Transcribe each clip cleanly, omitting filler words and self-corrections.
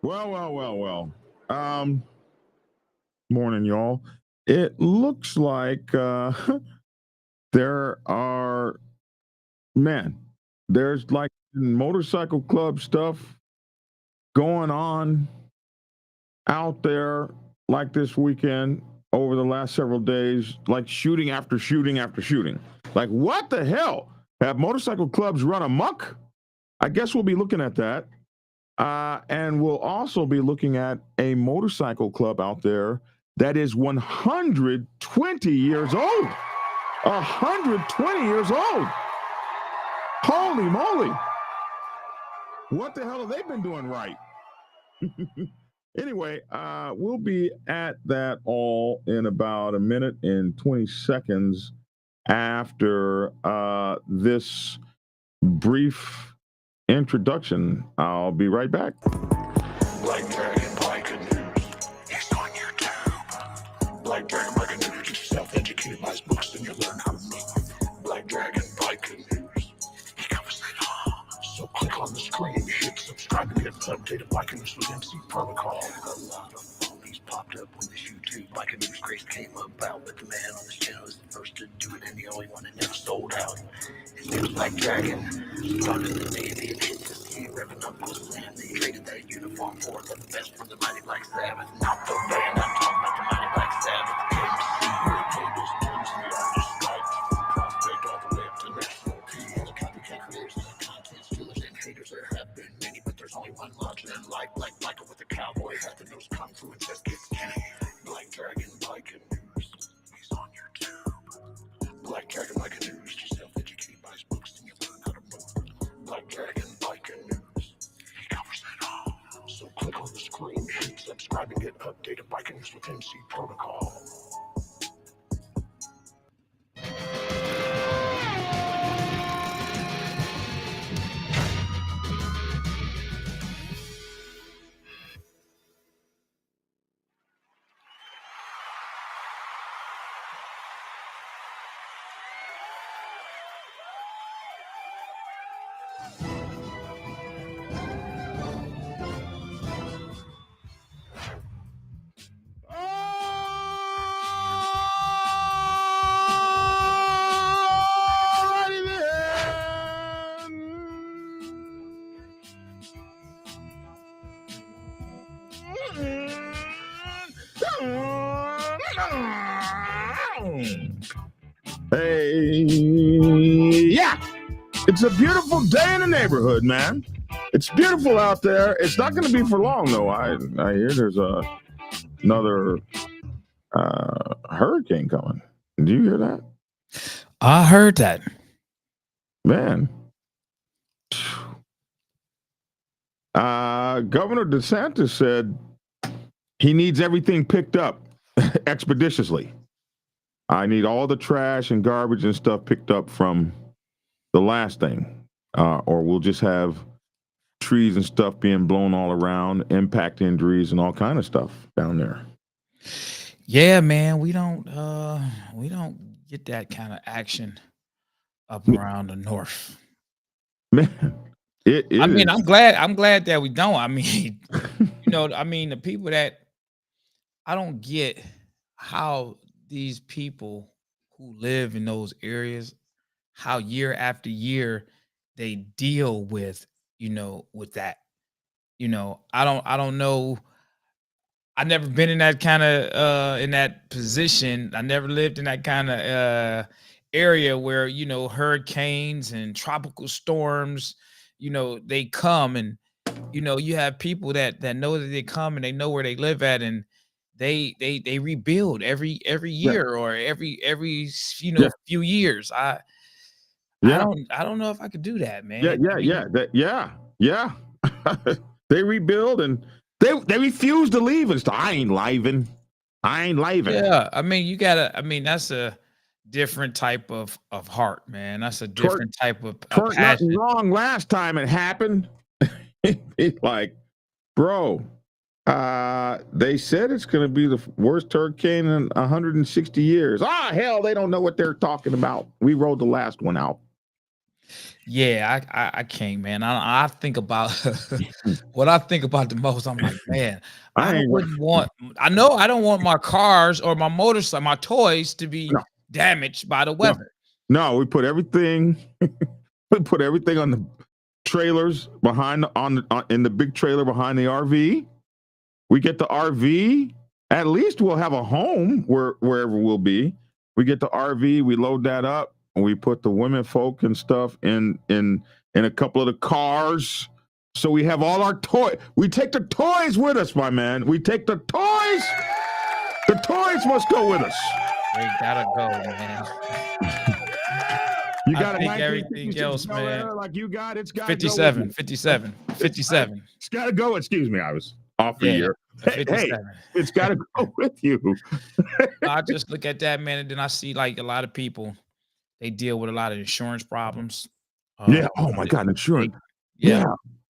Well. Morning, y'all. It looks like there are, man, there's like motorcycle club stuff going on out there like this weekend over the last several days, like shooting after shooting after shooting. Like, what the hell? Have motorcycle clubs run amok? I guess we'll be looking at that. And we'll also be looking at a motorcycle club out there that is 120 years old. 120 years old. Holy moly. What the hell have they been doing right? Anyway, we'll be at that all in about a minute and 20 seconds after this brief introduction. I'll be right back. Black Dragon Biker News. It's on YouTube. Black Dragon Biker News. Get yourself educated, buy books, and you learn how to move. Black Dragon Biker News. He covers it all. So click on the screen, hit subscribe, and get updated Biker News with MC Protocol. A lot of phonies popped up when this YouTube Biker News craze came about, but the man on this channel is the first to do it and the only one that never sold out. His name's Black Dragon. Started in the Navy and hit the sea, revving up his land. They traded that uniform for the best from the mighty Black Sabbath. Not the band, I'm talking about the mighty Black Sabbath. MC, where tables, names, and the artist stripes. From prospect all the way up to national P. All the copycat creators and the content stealers and haters. There have been many, but there's only one larger than life. Black Biker with a cowboy hat that knows kung fu and just gets skinny. Black Dragon Biker News. He's on YouTube. Black Dragon Biker News. Yourself educated by his books and you learn how to move. Black Dragon Biker News. He covers it all. So click on the screen, hit subscribe, and get updated Biker News with MC Protocol. Hey, yeah, it's a beautiful day in the neighborhood, man. It's beautiful out there. It's not going to be for long, though. I hear there's another hurricane coming. Did you hear that? I heard that. Man. Governor DeSantis said he needs everything picked up expeditiously. I need all the trash and garbage and stuff picked up from the last thing, or we'll just have trees and stuff being blown all around, impact injuries and all kind of stuff down there. Yeah, man, we don't get that kind of action up around the north. Man, I mean, I'm glad that we don't. I mean, the people that I don't get how these people who live in those areas, how year after year they deal with, with that. I don't know. I never been in that kind of in that position. I never lived in that kind of area where, hurricanes and tropical storms, they come and, you have people that know that they come and they know where they live at, and they rebuild every year or every few years. I don't know if I could do that, man. Yeah. They rebuild and they refuse to leave and stuff. I ain't leaving. Yeah, I mean, that's a different type of heart, man. That's a different type of passion. Nothing wrong last time it happened. It's like, bro, they said it's going to be the worst hurricane in 160 years. Hell, they don't know what they're talking about. We rolled the last one out. Yeah, I can't, man. I think about what I think about the most. I'm like, man, I I ain't wouldn't want. I know I don't want my cars or my motorcycle, my toys to be no, damaged by the no, weather. no. We put everything. We put everything on the trailers behind in the big trailer behind the RV. We get the RV. At least we'll have a home wherever we'll be. We get the RV. We load that up, and we put the women folk and stuff in a couple of the cars. So we have all our toys. We take the toys with us, my man. We take the toys. The toys must go with us. They gotta go, man. You I got a think 1956 everything else, Bel man. Air like you got. It's got to go with 57, you. 57, 57. It's got to go. Excuse me, I was off a Yeah, year. a Hey, hey, 57. it's got to go with you. I just look at that, man, and then I see like a lot of people, they deal with a lot of insurance problems. Yeah. Uh, Oh my they, God, they insurance. yeah, Yeah.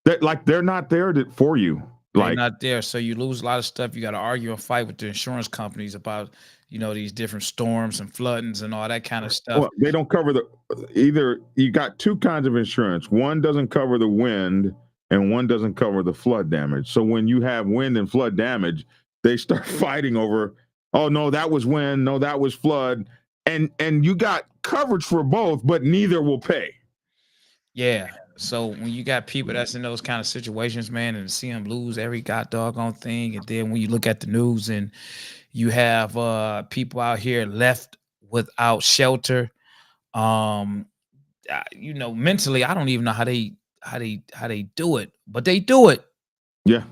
That like they're not there for you. they're Like, not there. So you lose a lot of stuff. You got to argue and fight with the insurance companies about, these different storms and floodings and all that kind of stuff. well, they don't cover the either. You got two kinds of insurance. One doesn't cover the wind, and one doesn't cover the flood damage. So when you have wind and flood damage, they start fighting over. Oh no, that was wind. No, that was flood. And you got coverage for both, but neither will pay. Yeah. So when you got people that's in those kind of situations, man, and see them lose every god doggone thing, and then when you look at the news and you have people out here left without shelter, um, mentally, I don't even know how they do it, but they do it. Yeah.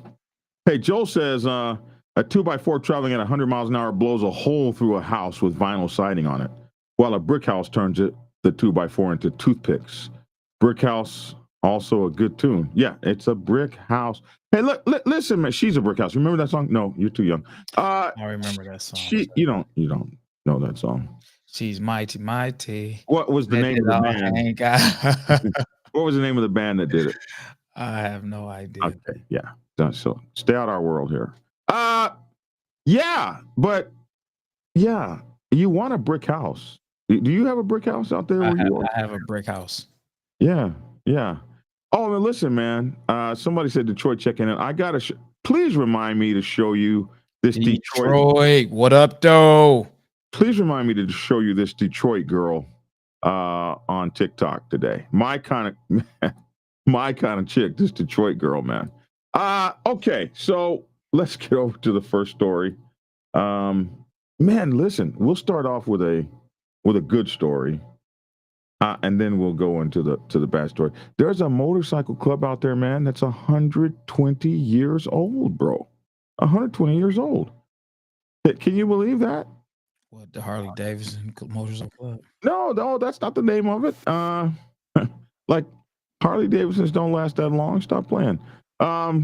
Hey, Joel says a 2x4 traveling at 100 miles an hour blows a hole through a house with vinyl siding on it, while a brick house turns the 2x4 into toothpicks. Brick house, also a good tune. Yeah, it's a brick house. Hey, look, listen, man. She's a brick house. Remember that song? No, you're too young. I remember that song. You don't know that song. She's mighty, mighty. What was the Let name it of the all band? hang out. What was the name of the band that did it? I have no idea. Okay, yeah. So stay out our world here. Yeah, but yeah, you want a brick house. Do you have a brick house out there where you are? I have a brick house. Yeah, yeah. Oh, and listen, man. Somebody said Detroit checking in. I gotta. Please remind me to show you this Detroit. What up, though? Please remind me to show you this Detroit girl on TikTok today. My kind of chick. This Detroit girl, man. Okay, so let's get over to the first story. Man, listen. We'll start off with a good story. And then we'll go into the bad story. There's a motorcycle club out there, man, that's 120 years old, bro. 120 years old. Can you believe that? What, the Harley Davidson Motorcycle Club? No, that's not the name of it. Like Harley Davidsons don't last that long. Stop playing. I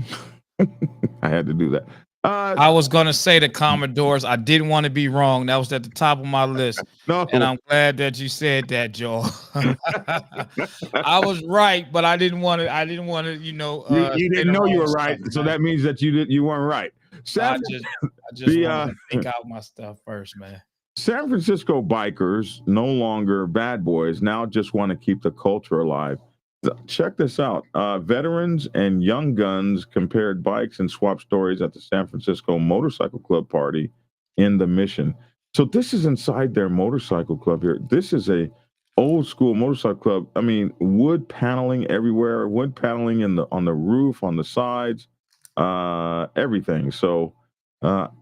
had to do that. I was gonna say the Commodores. I didn't want to be wrong. That was at the top of my list. No. And I'm glad that you said that, Joel. I was right, but I didn't want to. You didn't know you were right, stuff, so that means that you weren't right. I just want to think out my stuff first, man. San Francisco bikers, no longer bad boys, now just want to keep the culture alive. Check this out. Veterans and young guns compared bikes and swap stories at the San Francisco Motorcycle Club party in the Mission. So this is inside their motorcycle club here. This is a old school motorcycle club. I mean, wood paneling everywhere, wood paneling on the roof, on the sides, everything. So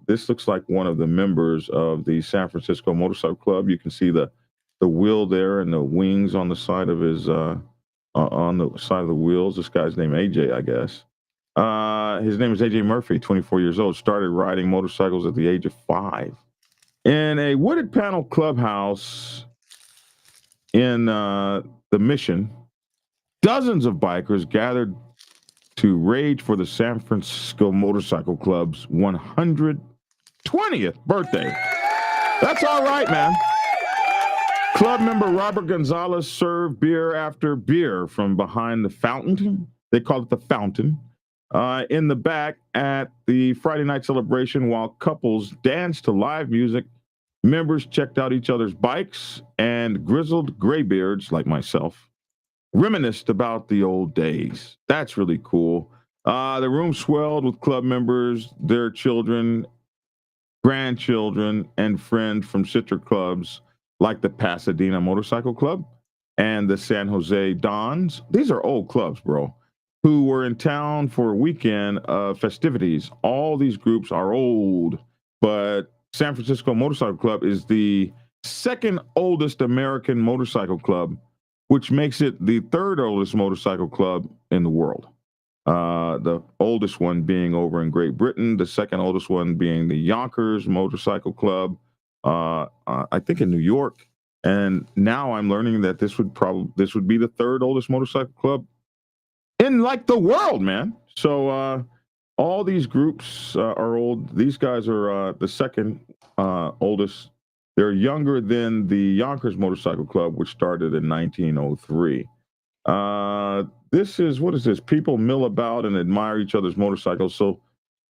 this looks like one of the members of the San Francisco Motorcycle Club. You can see the wheel there and the wings on the side of his on the side of the wheels. This guy's name AJ, I guess. His name is AJ Murphy, 24 years old. Started riding motorcycles at the age of 5. In a wooded panel clubhouse in the Mission, dozens of bikers gathered to rage for the San Francisco Motorcycle Club's 120th birthday. That's all right, man. Club member Robert Gonzalez served beer after beer from behind the fountain. They call it the fountain. In the back at the Friday night celebration while couples danced to live music. Members checked out each other's bikes, and grizzled graybeards like myself reminisced about the old days. That's really cool. The room swelled with club members, their children, grandchildren, and friends from sister clubs like the Pasadena Motorcycle Club and the San Jose Dons. These are old clubs, bro, who were in town for a weekend of festivities. All these groups are old, but San Francisco Motorcycle Club is the second oldest American motorcycle club, which makes it the third oldest motorcycle club in the world. The oldest one being over in Great Britain, the second oldest one being the Yonkers Motorcycle Club, I think in New York. And now I'm learning that this would be the third oldest motorcycle club in like the world, man. So all these groups are old. These guys are the second oldest. They're younger than the Yonkers Motorcycle Club, which started in 1903. This is, what is this? People mill about and admire each other's motorcycles. So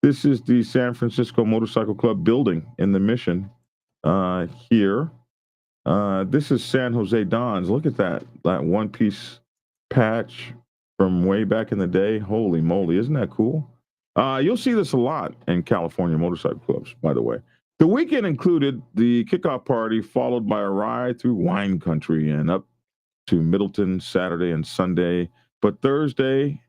this is the San Francisco Motorcycle Club building in the Mission here. This is San Jose Dons. Look at that one-piece patch from way back in the day. Holy moly, isn't that cool? You'll see this a lot in California motorcycle clubs, by the way. The weekend included the kickoff party, followed by a ride through wine country and up to Middleton Saturday and Sunday. But Thursday,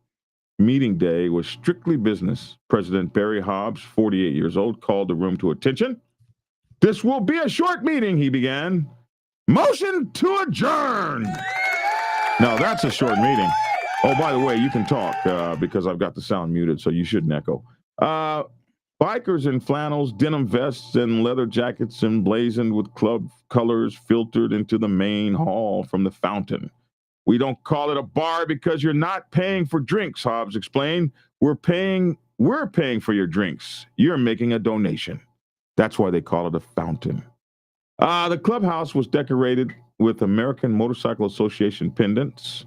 meeting day, was strictly business. President Barry Hobbs, 48 years old, called the room to attention. This will be a short meeting, he began. Motion to adjourn. Now, that's a short meeting. Oh, by the way, you can talk because I've got the sound muted, so you shouldn't echo. Bikers in flannels, denim vests, and leather jackets emblazoned with club colors filtered into the main hall from the fountain. We don't call it a bar because you're not paying for drinks, Hobbs explained. We're paying for your drinks. You're making a donation. That's why they call it a fountain. The clubhouse was decorated with American Motorcycle Association pendants.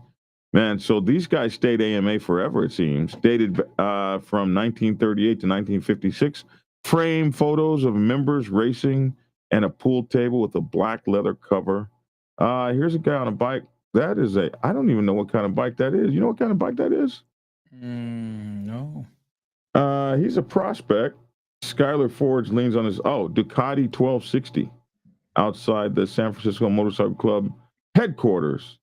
Man, so these guys stayed AMA forever, it seems. Dated from 1938 to 1956. Framed photos of members racing and a pool table with a black leather cover. Here's a guy on a bike. That is I don't even know what kind of bike that is. You know what kind of bike that is? No. He's a prospect. Skylar Forge leans on his, Ducati 1260 outside the San Francisco Motorcycle Club headquarters.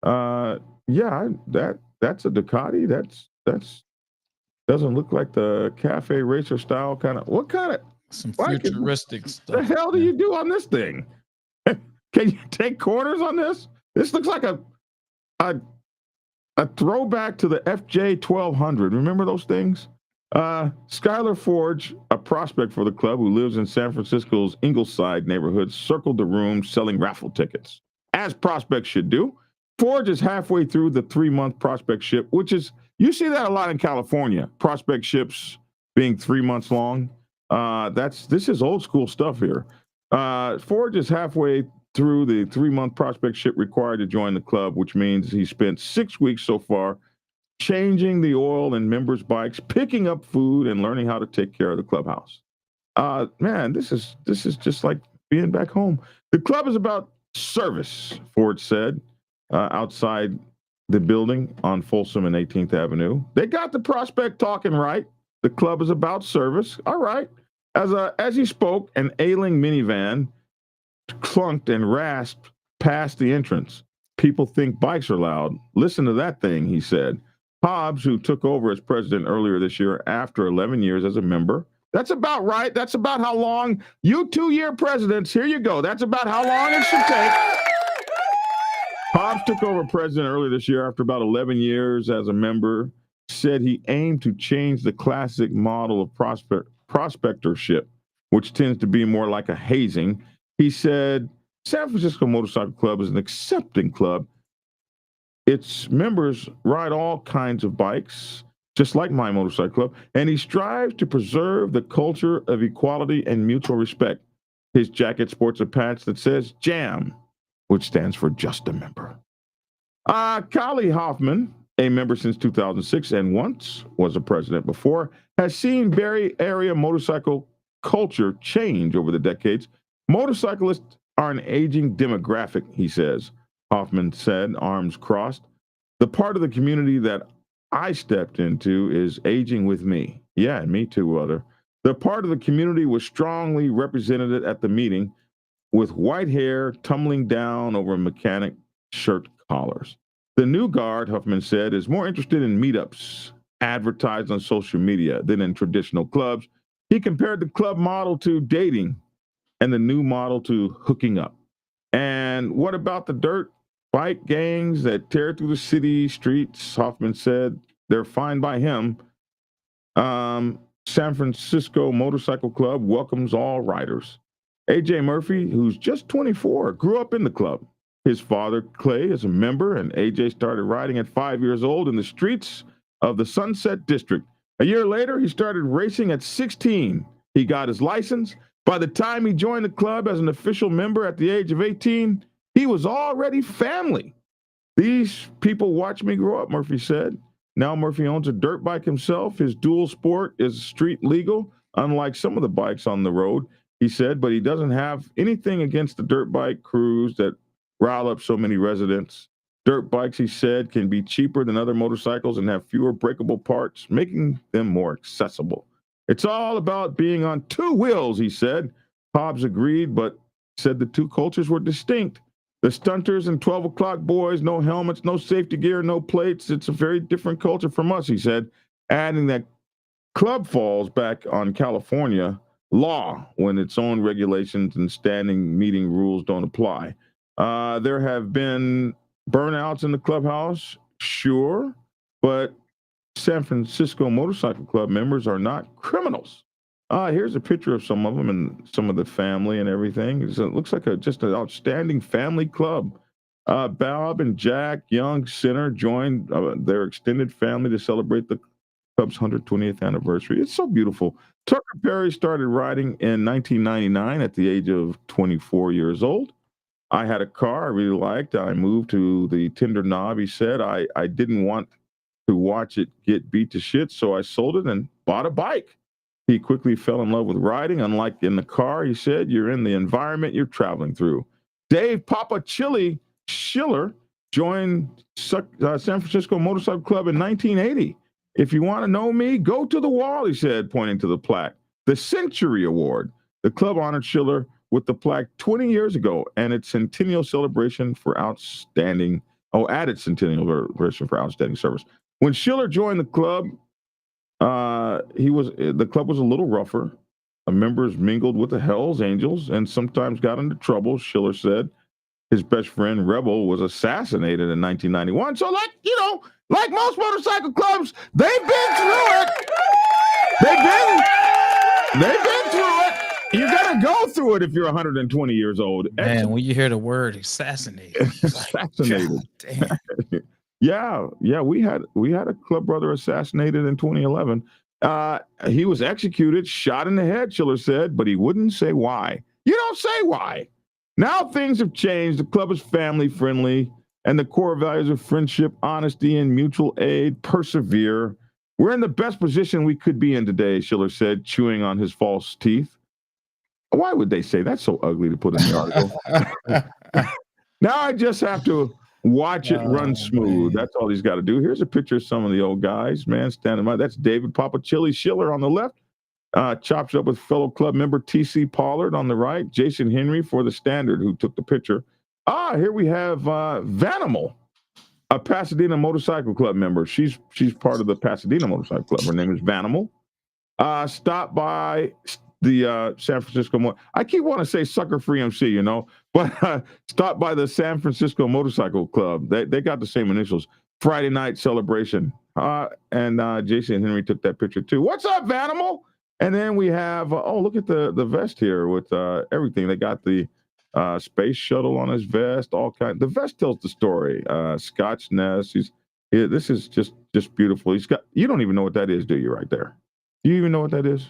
Yeah, that's a Ducati. That's doesn't look like the cafe racer style kind of. What kind of some futuristic stuff? The hell do you do on this thing? Can you take corners on this? This looks like a throwback to the FJ 1200. Remember those things? Skylar Forge, a prospect for the club who lives in San Francisco's Ingleside neighborhood, circled the room selling raffle tickets, as prospects should do. Forge is halfway through the 3-month prospect ship, which is, you see that a lot in California, prospect ships being 3 months long. This is old school stuff here. Forge is halfway through the 3-month prospect ship required to join the club, which means he spent 6 weeks so far changing the oil in members' bikes, picking up food, and learning how to take care of the clubhouse. Man, this is just like being back home. The club is about service, Forge said, outside the building on Folsom and 18th Avenue. They got the prospect talking right. The club is about service. All right. As he spoke, an ailing minivan clunked and rasped past the entrance. People think bikes are loud. Listen to that thing, he said. Hobbs, who took over as president earlier this year after 11 years as a member. That's about right. That's about how long you 2-year presidents. Here you go. That's about how long it should take. Hobbs took over president earlier this year after about 11 years as a member. Said he aimed to change the classic model of prospectorship, which tends to be more like a hazing. He said, San Francisco Motorcycle Club is an accepting club. Its members ride all kinds of bikes, just like my motorcycle club, and he strives to preserve the culture of equality and mutual respect. His jacket sports a patch that says JAM, which stands for just a member. Kali Hoffman, a member since 2006 and once was a president before, has seen Bay Area motorcycle culture change over the decades. Motorcyclists are an aging demographic, he says. Hoffman said, arms crossed. The part of the community that I stepped into is aging with me. Yeah, and me too, brother. The part of the community was strongly represented at the meeting with white hair tumbling down over mechanic shirt collars. The new guard, Huffman said, is more interested in meetups advertised on social media than in traditional clubs. He compared the club model to dating and the new model to hooking up. And what about the dirt bike gangs that tear through the city streets? Hoffman said they're fine by him. San Francisco Motorcycle Club welcomes all riders. AJ Murphy, who's just 24, grew up in the club. His father, Clay, is a member, and AJ started riding at 5 years old in the streets of the Sunset District. A year later, he started racing at 16. He got his license. By the time he joined the club as an official member at the age of 18, he was already family. These people watched me grow up, Murphy said. Now Murphy owns a dirt bike himself. His dual sport is street legal, unlike some of the bikes on the road, he said, but he doesn't have anything against the dirt bike crews that rile up so many residents. Dirt bikes, he said, can be cheaper than other motorcycles and have fewer breakable parts, making them more accessible. It's all about being on two wheels, he said. Hobbs agreed, but said the two cultures were distinct. The stunters and 12 o'clock boys, no helmets, no safety gear, no plates. It's a very different culture from us, he said, adding that club falls back on California law when its own regulations and standing meeting rules don't apply. There have been burnouts in the clubhouse, sure, but San Francisco Motorcycle Club members are not criminals. Here's a picture of some of them and some of the family and everything. It looks like just an outstanding family club. Bob and Jack Young Center joined their extended family to celebrate the club's 120th anniversary. It's so beautiful. Tucker Perry started riding in 1999 at the age of 24 years old. I had a car I really liked. I moved to the tender knob, he said. I didn't want to watch it get beat to shit, so I sold it and bought a bike. He quickly fell in love with riding. Unlike in the car, he said, you're in the environment you're traveling through. Dave Papa Chili Schiller joined San Francisco Motorcycle Club in 1980. If you want to know me, go to the wall, he said, pointing to the plaque. The Century Award. The club honored Schiller with the plaque 20 years ago and its centennial celebration for outstanding, added centennial celebration for outstanding service. When Schiller joined the club, the club was a little rougher. Members mingled with the Hells Angels and sometimes got into trouble, Schiller said. His best friend, Rebel, was assassinated in 1991. So, like most motorcycle clubs, they've been through it. They've been through it. You gotta go through it if you're 120 years old. Man, when you hear the word assassinated, assassinated. Like, damn. Yeah. We had a club brother assassinated in 2011. He was executed, shot in the head, Schiller said, but he wouldn't say why. You don't say why. Now things have changed. The club is family friendly, and the core values of friendship, honesty, and mutual aid persevere. We're in the best position we could be in today, Schiller said, chewing on his false teeth. Why would they say that's so ugly to put in the article? Now I just have to watch it run smooth. Man. That's all he's got to do. Here's a picture of some of the old guys, man, standing by. That's David Papa Chili Schiller on the left. Chops up with fellow club member T.C. Pollard on the right. Jason Henry for the Standard, who took the picture. Here we have Vanimal, a Pasadena Motorcycle Club member. She's part of the Pasadena Motorcycle Club. Her name is Vanimal. Stopped by the San Francisco. I keep wanting to say Sucker Free MC, but stopped by the San Francisco Motorcycle Club. They got the same initials. Friday night celebration. And Jason Henry took that picture too. What's up, Vanimal? And then we have, look at the vest here with everything. They got the space shuttle on his vest, all kinds. The vest tells the story. Scotch Ness. This is just beautiful. You don't even know what that is, do you, right there? Do you even know what that is?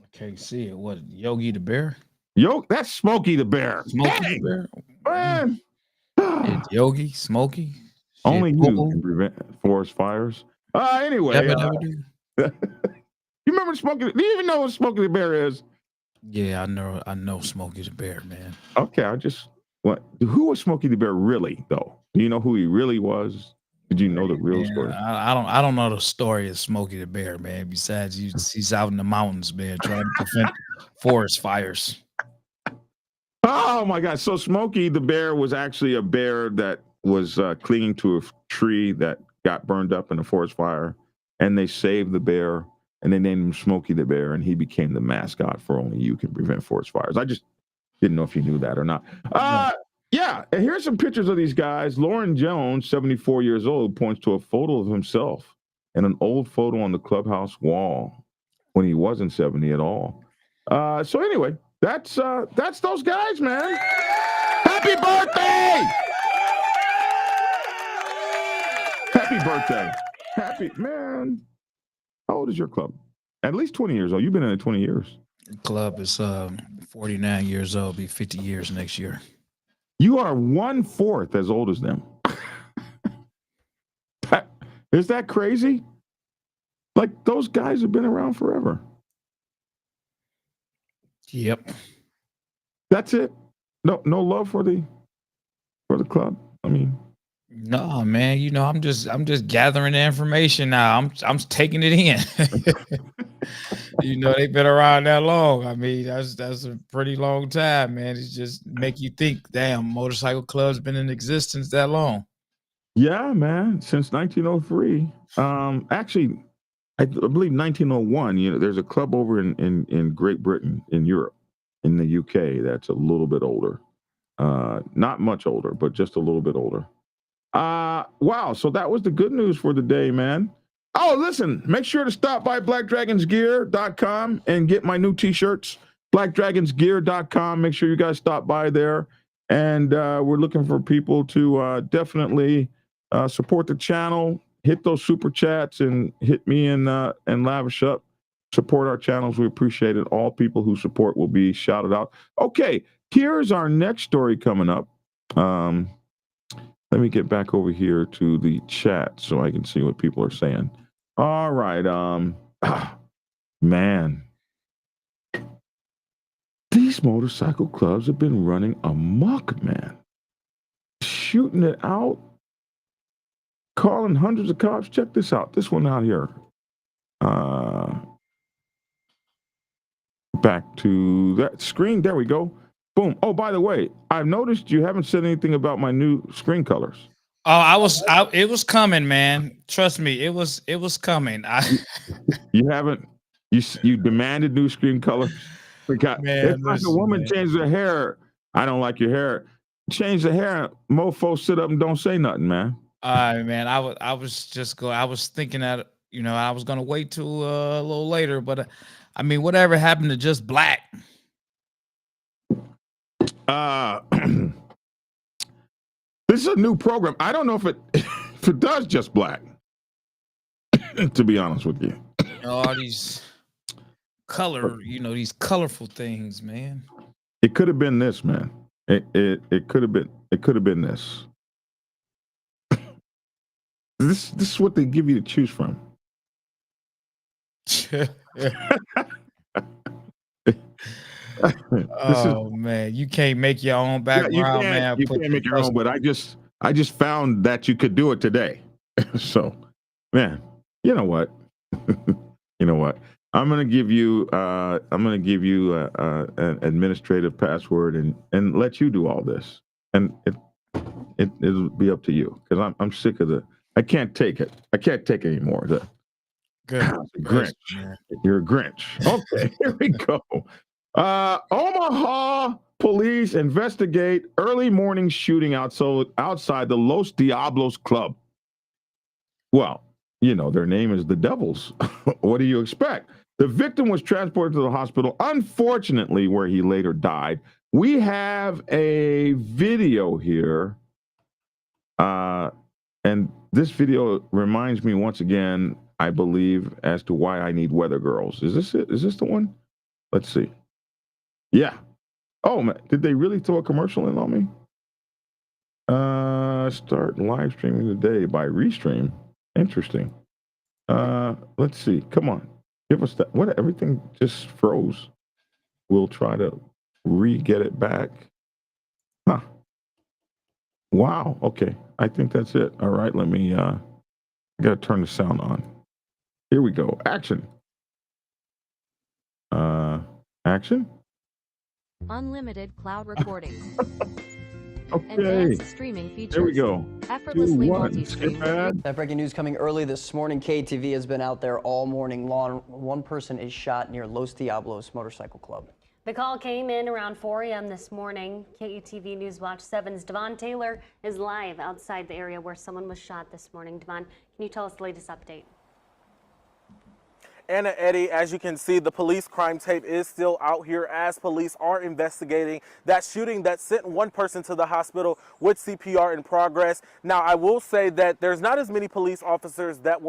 I can't see it. What, Yogi the Bear? That's Smokey the Bear. Smokey the Bear? Man. It's Yogi, Smokey. Only you can prevent forest fires. Anyway. You remember Smokey? Do you even know what Smokey the Bear is? Yeah, I know Smokey the Bear, man. Okay, who was Smokey the Bear really, though? Do you know who he really was? Did you know the real Man, story? I don't know the story of Smokey the Bear, man. Besides, he's out in the mountains, man, trying to prevent forest fires. Oh my God! So Smokey the Bear was actually a bear that was clinging to a tree that got burned up in a forest fire, and they saved the bear, and they named him Smokey the Bear, and he became the mascot for Only You Can Prevent Forest Fires. I just didn't know if you knew that or not. Yeah, and here's some pictures of these guys. Lauren Jones, 74 years old, points to a photo of himself and an old photo on the clubhouse wall when he wasn't 70 at all. So anyway, that's those guys, man. Happy birthday! Happy birthday. Happy man. How old is your club? At least 20 years old. You've been in it 20 years. The club is 49 years old, be 50 years next year. You are 1/4 as old as them. Is that crazy? Like those guys have been around forever. Yep. That's it. No love for the club. I mean, no, man. You know, I'm just gathering the information now. I'm taking it in. You know, they've been around that long. I mean, that's a pretty long time, man. It's just make you think, damn, motorcycle clubs been in existence that long. Yeah, man, since 1903. Actually, I believe 1901. You know, there's a club over in Great Britain, in Europe, in the UK that's a little bit older. Not much older, but just a little bit older. Wow. So that was the good news for the day, man. Oh, listen, make sure to stop by blackdragonsgear.com and get my new t-shirts. Blackdragonsgear.com. Make sure you guys stop by there. And we're looking for people to definitely support the channel. Hit those super chats and hit me and Lavish up. Support our channels. We appreciate it. All people who support will be shouted out. Okay, here's our next story coming up. Let me get back over here to the chat so I can see what people are saying. All right. Man, these motorcycle clubs have been running amok, man. Shooting it out, calling hundreds of cops. Check this out. This one out here. Back to that screen. There we go. Boom. Oh, by the way, I've noticed you haven't said anything about my new screen colors. Oh, it was coming, man. Trust me, it was coming. You haven't. You demanded new screen colors. Man, it's like a woman changed her hair. I don't like your hair. Change the hair. Mofo sit up and don't say nothing, man. Man, I was thinking that, you know, I was gonna wait till a little later, but I mean, whatever happened to just black? This is a new program. I don't know if it does just black. To be honest with you, all these these colorful things, man. It could have been this, man. It could have been this. This is what they give you to choose from. Man, you can't make your own background, man. You can't make your own, but I just found that you could do it today. So, man, you know what? I'm gonna give you an administrative password and let you do all this, and it'll be up to you because I'm sick of I can't take it. I can't take it anymore. Grinch. You're a Grinch. Okay, here we go. Omaha police investigate early morning shooting outside the Los Diablos club. Well, you know, their name is the Devils. What do you expect? The victim was transported to the hospital, unfortunately, where he later died. We have a video here. And this video reminds me once again, I believe, as to why I need weather girls. Is this it? Is this the one? Let's see. Yeah. Oh, man. Did they really throw a commercial in on me? Start live streaming today by Restream. Interesting. Let's see. Come on. Give us that. What? Everything just froze. We'll try to get it back. Huh. Wow. Okay. I think that's it. All right. Let me, I got to turn the sound on. Here we go. Action. Action. Unlimited cloud recording. Okay. Advanced streaming features. There we go. Effortlessly 2, 1. multi-stream. Skip ad. That breaking news coming early this morning. KTV has been out there all morning long. One person is shot near Los Diablos Motorcycle Club. The call came in around 4 a.m. this morning. KUTV News Watch 7's Devon Taylor is live outside the area where someone was shot this morning. Devon, can you tell us the latest update? Anna, Eddie, as you can see, the police crime tape is still out here as police are investigating that shooting that sent one person to the hospital with CPR in progress. Now, I will say that there's not as many police officers out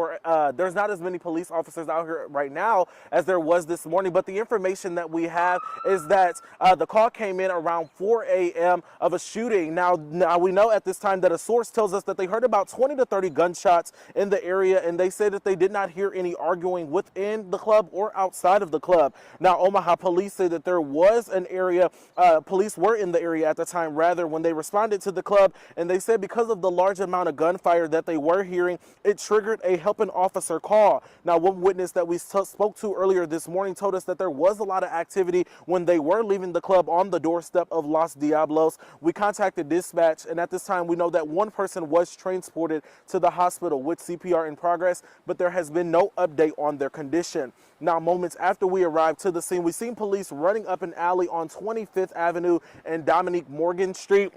here right now as there was this morning. But the information that we have is that the call came in around 4 a.m. of a shooting. Now we know at this time that a source tells us that they heard about 20 to 30 gunshots in the area, and they said that they did not hear any arguing within the club or outside of the club. Now, Omaha police say that there was an area, police were in the area at the time, rather, when they responded to the club, and they said because of the large amount of gunfire that they were hearing, it triggered a help an officer call. Now, one witness that we spoke to earlier this morning told us that there was a lot of activity when they were leaving the club on the doorstep of Los Diablos. We contacted dispatch, and at this time, we know that one person was transported to the hospital with CPR in progress, but there has been no update on their condition. Now, moments after we arrived to the scene, we seen police running up an alley on 25th Avenue and Dominique Morgan Street.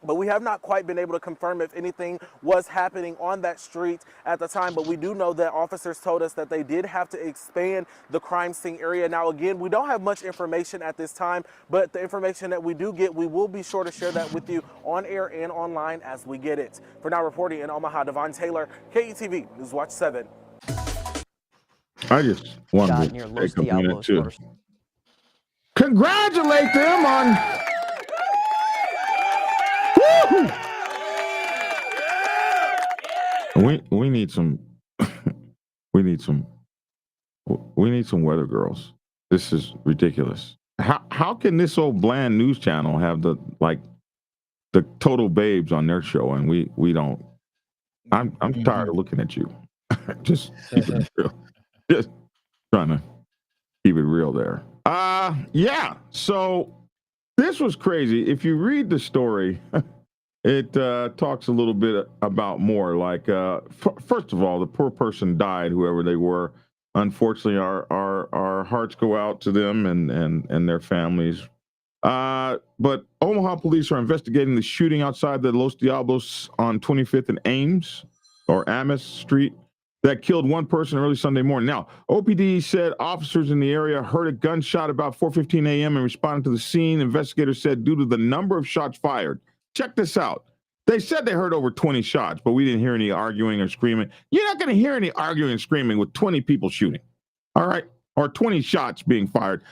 But we have not quite been able to confirm if anything was happening on that street at the time. But we do know that officers told us that they did have to expand the crime scene area. Now, again, we don't have much information at this time, but the information that we do get, we will be sure to share that with you on air and online as we get it. For now, reporting in Omaha, Devon Taylor, KUTV News Watch 7. I just wanted Near to Los take a minute Diablos to Motorcycle. congratulate them on. Woo! We need some we need some weather girls. This is ridiculous. How can this old bland news channel have the total babes on their show and we don't? I'm tired of looking at you. Just keep it real. Just trying to keep it real there. Yeah. So this was crazy. If you read the story, it talks a little bit about more. Like, first of all, the poor person died, whoever they were. Unfortunately, our hearts go out to them and their families. But Omaha police are investigating the shooting outside the Los Diablos on 25th and Ames or Amos Street that killed one person early Sunday morning. Now, OPD said officers in the area heard a gunshot about 4:15 a.m. and responded to the scene. Investigators said due to the number of shots fired. Check this out. They said they heard over 20 shots, but we didn't hear any arguing or screaming. You're not going to hear any arguing and screaming with 20 people shooting, all right? Or 20 shots being fired.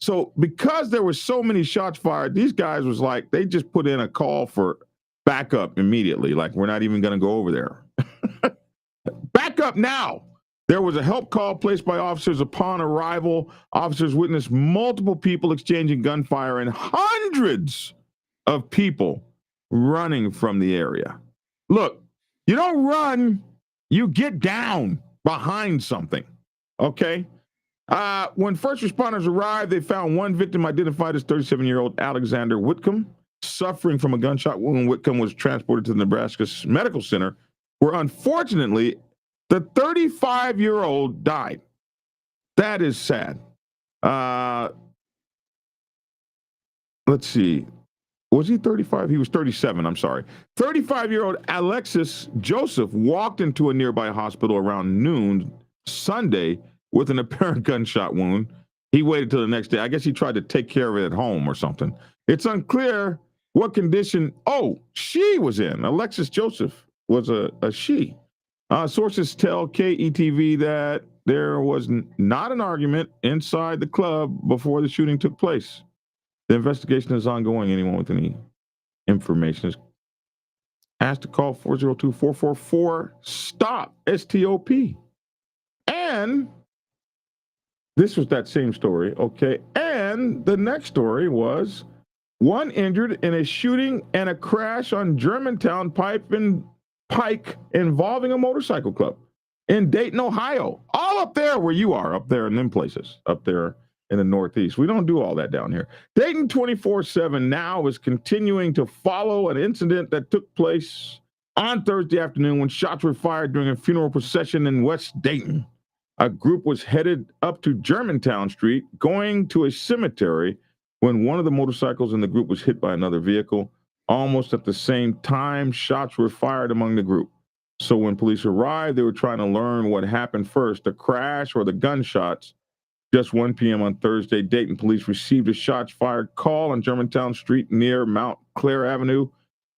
So because there were so many shots fired, these guys was like, they just put in a call for backup immediately. Like, we're not even going to go over there. Back up now. There was a help call placed by officers upon arrival. Officers witnessed multiple people exchanging gunfire and hundreds of people running from the area. Look, you don't run, you get down behind something, okay? When first responders arrived, they found one victim identified as 37-year-old Alexander Whitcomb, suffering from a gunshot wound. Whitcomb was transported to the Nebraska Medical Center, where unfortunately, the 35-year-old died. That is sad. Let's see. Was he 35? He was 37, I'm sorry. 35-year-old Alexis Joseph walked into a nearby hospital around noon Sunday with an apparent gunshot wound. He waited till the next day. I guess he tried to take care of it at home or something. It's unclear what condition. Oh, she was in. Alexis Joseph was a she. Sources tell KETV that there was not an argument inside the club before the shooting took place. The investigation is ongoing. Anyone with any information is asked to call 402-444-STOP, S-T-O-P. And this was that same story, okay? And the next story was one injured in a shooting and a crash on Germantown Pike involving a motorcycle club in Dayton, Ohio. All up there where you are, up there in them places, up there in the Northeast. We don't do all that down here. Dayton 24/7 now is continuing to follow an incident that took place on Thursday afternoon when shots were fired during a funeral procession in West Dayton. A group was headed up to Germantown Street, going to a cemetery, when one of the motorcycles in the group was hit by another vehicle. Almost at the same time, shots were fired among the group. So when police arrived, they were trying to learn what happened first, the crash or the gunshots. Just 1 p.m. on Thursday, Dayton police received a shots fired call on Germantown Street near Mount Clair Avenue.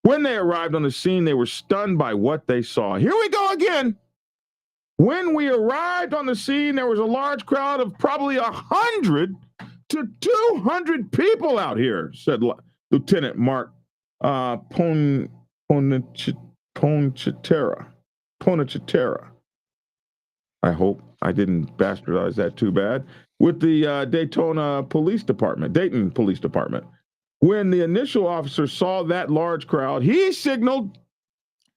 When they arrived on the scene, they were stunned by what they saw. Here we go again. When we arrived on the scene, there was a large crowd of probably 100 to 200 people out here, said Lieutenant Mark Ponchitera. I hope I didn't bastardize that too bad. With the Dayton Police Department. When the initial officer saw that large crowd, he signaled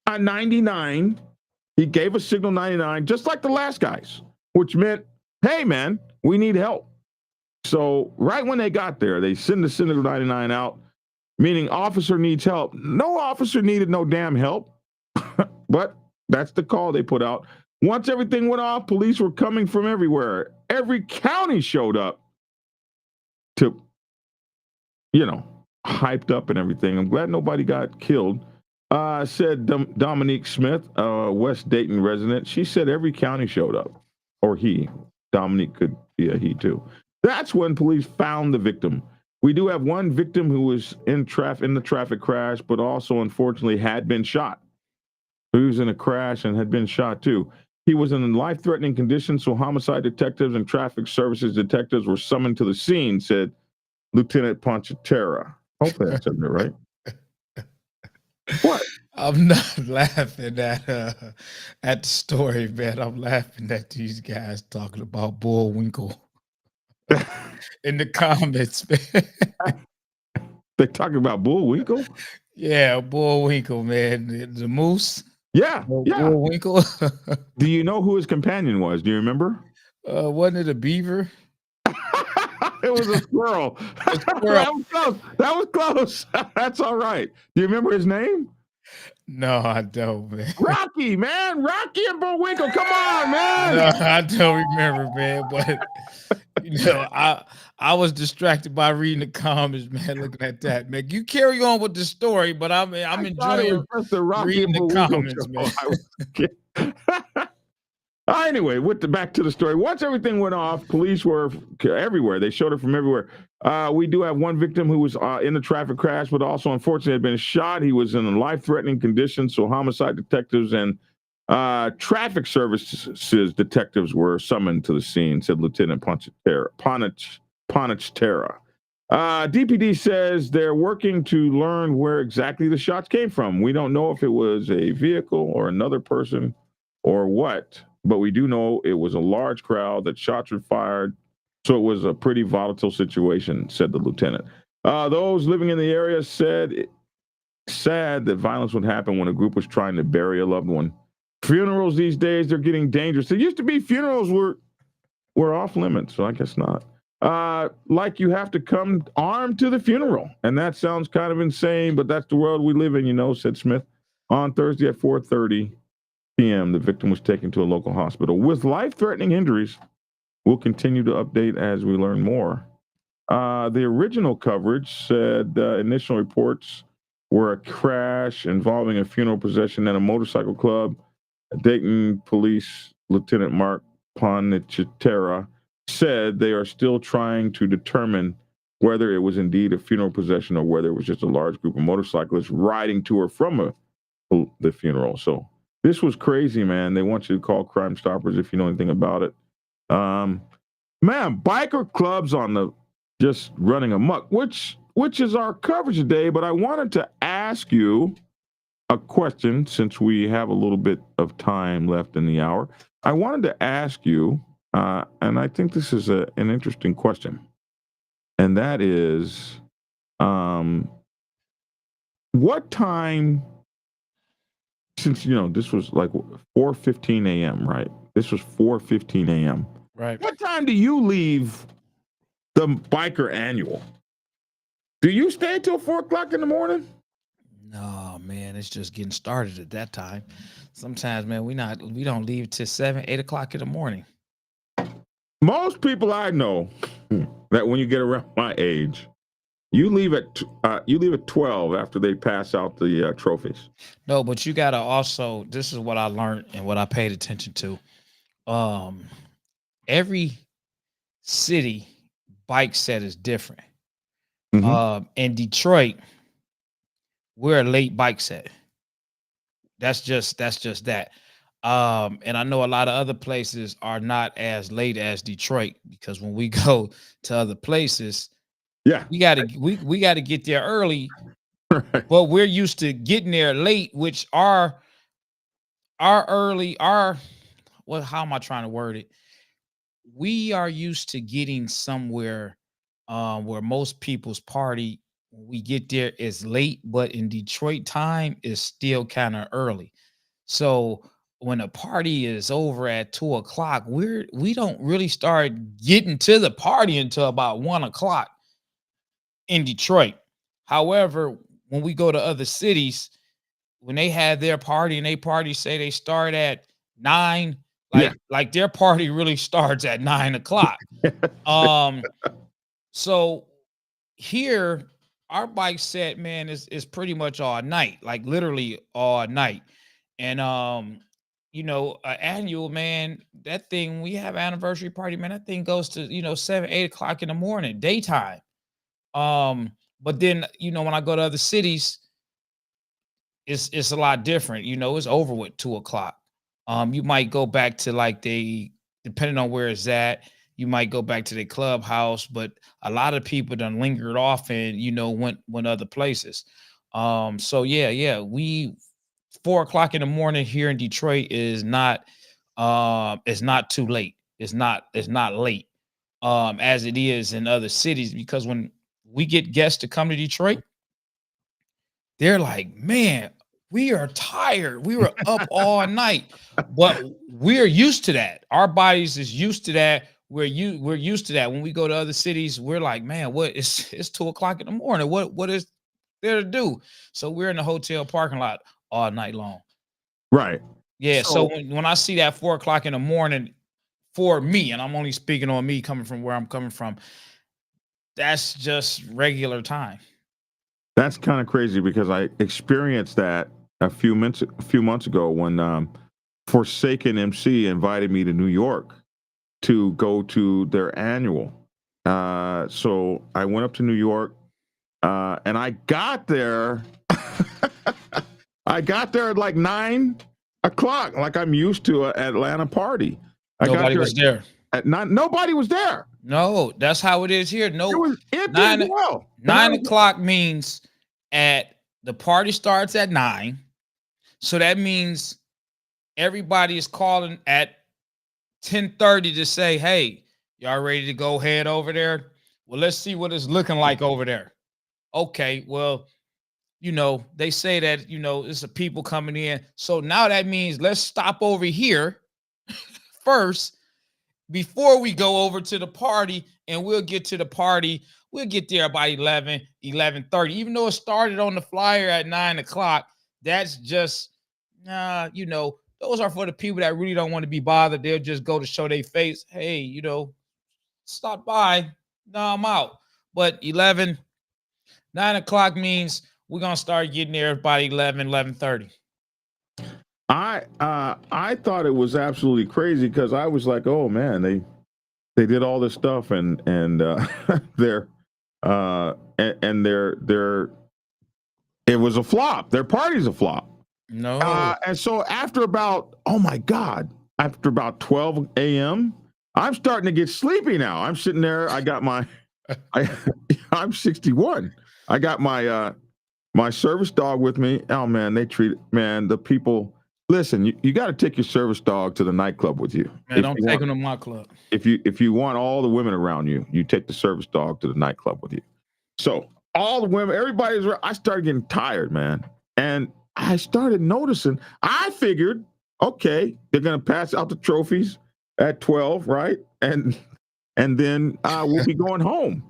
a 99. He gave a signal 99, just like the last guys, which meant, hey, man, we need help. So right when they got there, they send the signal 99 out, meaning officer needs help. No officer needed no damn help, but that's the call they put out. Once everything went off, police were coming from everywhere. Every county showed up to, hyped up and everything. I'm glad nobody got killed. Said Dominique Smith, West Dayton resident. She said every county showed up, or he. Dominique could be a he too. That's when police found the victim. We do have one victim who was in the traffic crash, but also unfortunately had been shot. He was in a crash and had been shot too. He was in a life-threatening condition, so homicide detectives and traffic services detectives were summoned to the scene, said Lieutenant Ponchitera. Hopefully I said that right. What? I'm not laughing at the story, man. I'm laughing at these guys talking about Bullwinkle in the comments, man. They talking about Bullwinkle? Yeah, Bullwinkle, man. The moose. Yeah. Bullwinkle. Do you know who his companion was? Do you remember? Wasn't it a beaver? It was a squirrel. That was close. That's all right. Do you remember his name? No, I don't, man. Rocky, man. Rocky and Bullwinkle. Come on, man. No, I don't remember, man. But I was distracted by reading the comments, man. Looking at that, man. You carry on with the story, but I'm enjoying reading the comments, man. Anyway, back to the story. Once everything went off, police were everywhere. They showed up from everywhere. We do have one victim who was in the traffic crash, but also unfortunately had been shot. He was in a life-threatening condition, so homicide detectives and traffic services detectives were summoned to the scene, said Lieutenant Ponchitera. DPD says they're working to learn where exactly the shots came from. We don't know if it was a vehicle or another person or what, but we do know it was a large crowd, that shots were fired. So it was a pretty volatile situation, said the lieutenant. Those living in the area said it's sad that violence would happen when a group was trying to bury a loved one. Funerals these days, they're getting dangerous. It used to be funerals were off limits, so I guess not. Like you have to come armed to the funeral. And that sounds kind of insane, but that's the world we live in, said Smith. On Thursday at 4:30 p.m., the victim was taken to a local hospital with life-threatening injuries. We'll continue to update as we learn more. The original coverage said initial reports were a crash involving a funeral procession at a motorcycle club. Dayton Police Lieutenant Mark Ponchitera said they are still trying to determine whether it was indeed a funeral procession or whether it was just a large group of motorcyclists riding to or from the funeral. So this was crazy, man. They want you to call Crime Stoppers if you know anything about it. Man, biker clubs just running amok, which is our coverage today. But I wanted to ask you a question since we have a little bit of time left in the hour. I wanted to ask you, and I think this is an interesting question, and that is, What time? Since this was like 4:15 a.m., right? This was 4:15 a.m. Right. What time do you leave the biker annual? Do you stay till 4 o'clock in the morning? No, man, it's just getting started at that time. Sometimes, man, we don't leave till 7, 8 o'clock in the morning. Most people I know that when you get around my age, you leave at 12 after they pass out the trophies. No, but you gotta also. This is what I learned and what I paid attention to. Every city bike set is different. In Detroit, we're a late bike set. That's just that. And I know a lot of other places are not as late as Detroit, because when we go to other places, we gotta get there early. Right. But we're used to getting there late, which our early, how am I trying to word it? We are used to getting somewhere where most people's party, when we get there, is late, but in Detroit time is still kind of early. So when a party is over at 2 o'clock, we don't really start getting to the party until about 1 o'clock in Detroit. However, when we go to other cities, when they have their party and they party, say they start at 9, like their party really starts at 9 o'clock. So here, our bike set, man, is pretty much all night, like literally all night. And annual, man, that thing, we have anniversary party, man, that thing goes to 7, 8 o'clock in the morning, daytime. But then when I go to other cities, it's a lot different. It's over with 2 o'clock. You might go back to depending on where it's at, you might go back to the clubhouse, but a lot of people done lingered off and went other places. So yeah, we 4 o'clock in the morning here in Detroit is not too late. It's not late as it is in other cities, because when we get guests to come to Detroit, they're like, man, we are tired. We were up all night, but we're used to that. Our bodies is used to that. We're used to that. When we go to other cities, we're like, man, it's 2 o'clock in the morning. What is there to do? So we're in the hotel parking lot all night long. Right. Yeah. So when I see that 4 o'clock in the morning, for me, and I'm only speaking on me coming from where I'm coming from, that's just regular time. That's kind of crazy, because I experienced that a few months ago when Forsaken MC invited me to New York to go to their annual. So I went up to New York, and I got there. I got there at like 9 o'clock, like I'm used to an Atlanta party. Nobody was there. At 9. Nobody was there. No, that's how it is here. No, it was empty. 9 o'clock means the party starts at 9. So that means everybody is calling at 10:30 to say, hey, y'all ready to go head over there? Well, let's see what it's looking like over there. Okay, well, they say that, it's a people coming in. So now that means let's stop over here first before we go over to the party, and we'll get to the party. We'll get there by 11:30. Even though it started on the flyer at 9 o'clock, that's just, those are for the people that really don't want to be bothered. They'll just go to show their face. Hey, stop by. No, I'm out. But 9 o'clock means we're going to start getting there by 11:30. I thought it was absolutely crazy, because I was like, oh man, they did all this stuff and they're it was a flop. Their party's a flop. No. And so after about 12 a.m., I'm starting to get sleepy now. I'm sitting there. I got I'm 61. I got my service dog with me. Oh man, the people. Listen, you got to take your service dog to the nightclub with you. Man, don't take him to my club. If you want all the women around you, you take the service dog to the nightclub with you. So all the women, everybody's. I started getting tired, man, and I started noticing. I figured, okay, they're gonna pass out the trophies at 12, right? And then we'll be going home.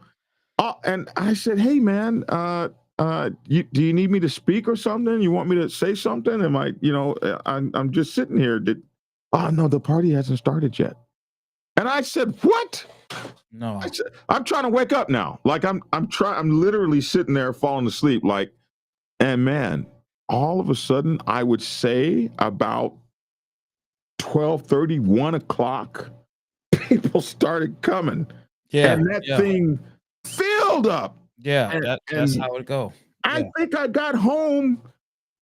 And I said, hey, man, do you need me to speak or something? You want me to say something? Am I, I'm just sitting here. Oh no, the party hasn't started yet. And I said, what? No. I said, I'm trying to wake up now. Like I'm literally sitting there falling asleep. Like, and man, all of a sudden I would say about 12:30, 1 o'clock, people started coming. Yeah. And that thing filled up. Yeah, that's how it go. I think I got home.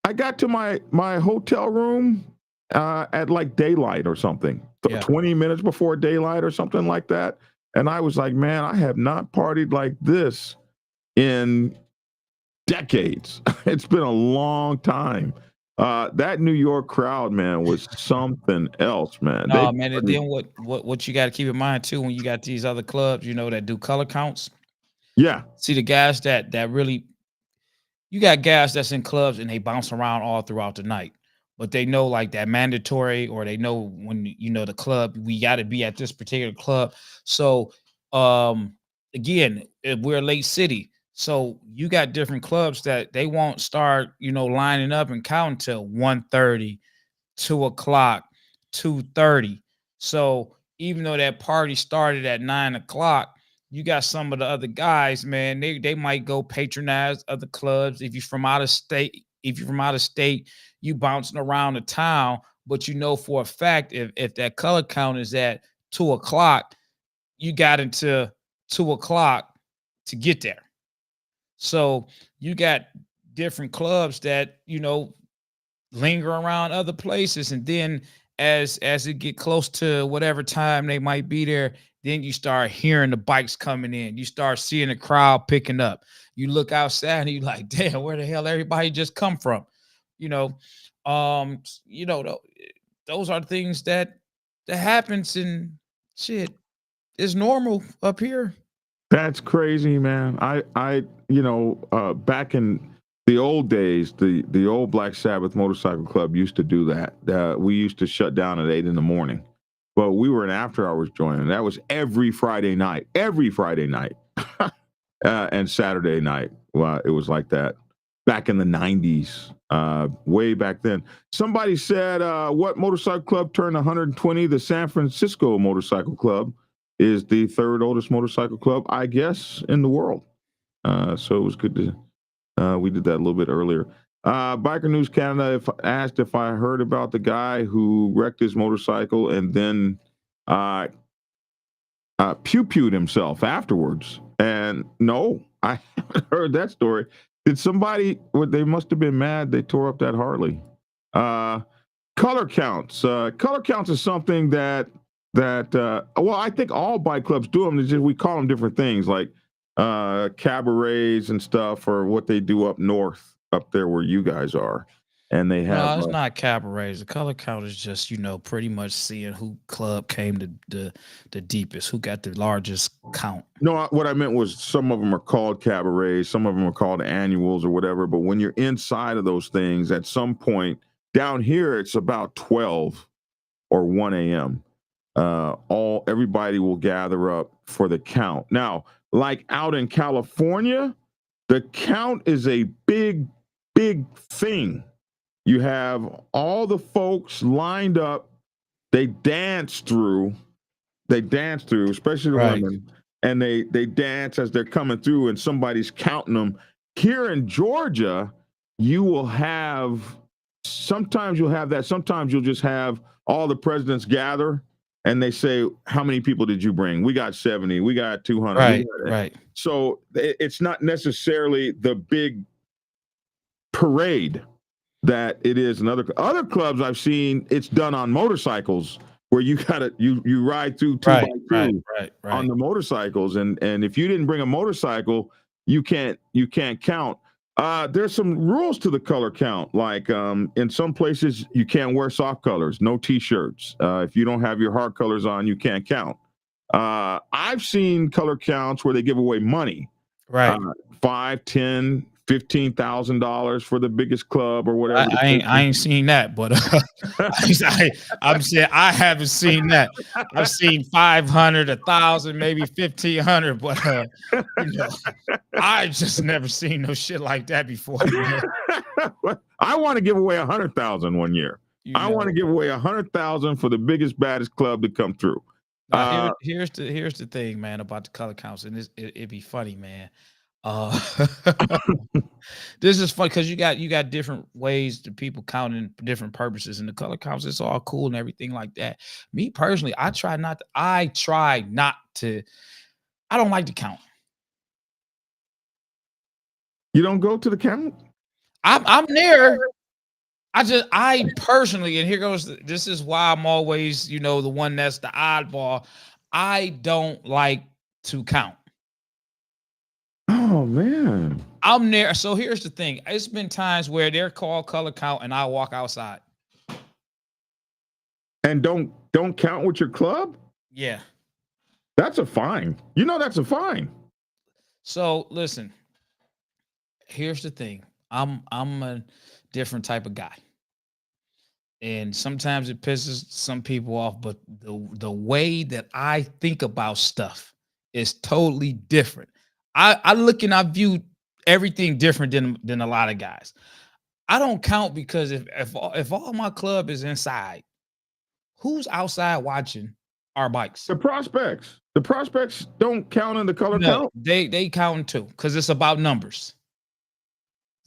I got to my hotel room at like daylight or something, 20 minutes before daylight or something like that. And I was like, man, I have not partied like this in decades. It's been a long time. That New York crowd, man, was something else, man. No, man. And then what you got to keep in mind too, when you got these other clubs, that do color counts. Yeah. See the guys that really, you got guys that's in clubs and they bounce around all throughout the night, but they know like that mandatory, or they know when the club, we got to be at this particular club. So again, we're a late city, so you got different clubs that they won't start lining up and counting till 1:30, 2 o'clock, 2:30. So even though that party started at 9 o'clock, you got some of the other guys, man, they might go patronize other clubs. If you're from out of state, you bouncing around the town, but for a fact, if that color count is at 2 o'clock, you got into 2 o'clock to get there. So you got different clubs that, linger around other places. And then as it get close to whatever time they might be there, then you start hearing the bikes coming in. You start seeing the crowd picking up. You look outside and you're like, damn, where the hell everybody just come from? Those are things that happens, and shit is normal up here. That's crazy, man. I back in the old days, the old Black Sabbath Motorcycle Club used to do that. We used to shut down at 8 a.m. But we were an after hours joint, and that was every Friday night, and Saturday night. Well, it was like that back in the 90s, way back then. Somebody said, what motorcycle club turned 120? The San Francisco Motorcycle Club is the third oldest motorcycle club, I guess, in the world. So it was good to, we did that a little bit earlier. Biker News Canada asked if I heard about the guy who wrecked his motorcycle and then pew-pewed himself afterwards. And no, I haven't heard that story. Did somebody, they must have been mad they tore up that Harley. Color counts. Color counts is something that well, I think all bike clubs do them. It's just we call them different things, like cabarets and stuff, or what they do up north, up there where you guys are. And they have. No, it's not cabarets. The color count is just, pretty much seeing who club came the deepest, who got the largest count. No, what I meant was some of them are called cabarets, some of them are called annuals or whatever. But when you're inside of those things, at some point down here, it's about 12 or 1 a.m. Everybody will gather up for the count. Now, like out in California, the count is a big thing. You have all the folks lined up. They dance through, especially the women, and they dance as they're coming through, and somebody's counting them. Here in Georgia, sometimes you'll have that. Sometimes you'll just have all the presidents gather, and they say, how many people did you bring? We got 70. We got 200. Right. So it's not necessarily the big parade that it is in other clubs I've seen. It's done on motorcycles where you ride through two by two on the motorcycles, and if you didn't bring a motorcycle, you can't count. There's some rules to the color count, like in some places you can't wear soft colors, no t-shirts. If you don't have your hard colors on, you can't count. I've seen color counts where they give away money. Right. $5, $10, $15,000 for the biggest club or whatever. I ain't seen that, but I'm saying I haven't seen that. I've seen 500, 1,000, maybe 1,500, but I just never seen no shit like that before. I want to give away 100,000 one year. I want to give away 100,000 for the biggest, baddest club to come through. Here's the thing, man, about the color counts, and it'd be funny, man. This is funny because you got different ways to people counting different purposes, and the color counts, it's all cool and everything like that. Me personally, I don't like to count. You don't go to the count? I'm there. I personally, and here goes, this is why I'm always, the one that's the oddball. I don't like to count. Oh man. I'm there. So here's the thing. It's been times where they're called color count and I walk outside. And don't count with your club? Yeah. That's a fine. That's a fine. So listen, here's the thing. I'm a different type of guy. And sometimes it pisses some people off, but the way that I think about stuff is totally different. I look and I view everything different than a lot of guys. I don't count because if all my club is inside, who's outside watching our bikes? The prospects. The prospects don't count in the color count. They count too, because it's about numbers.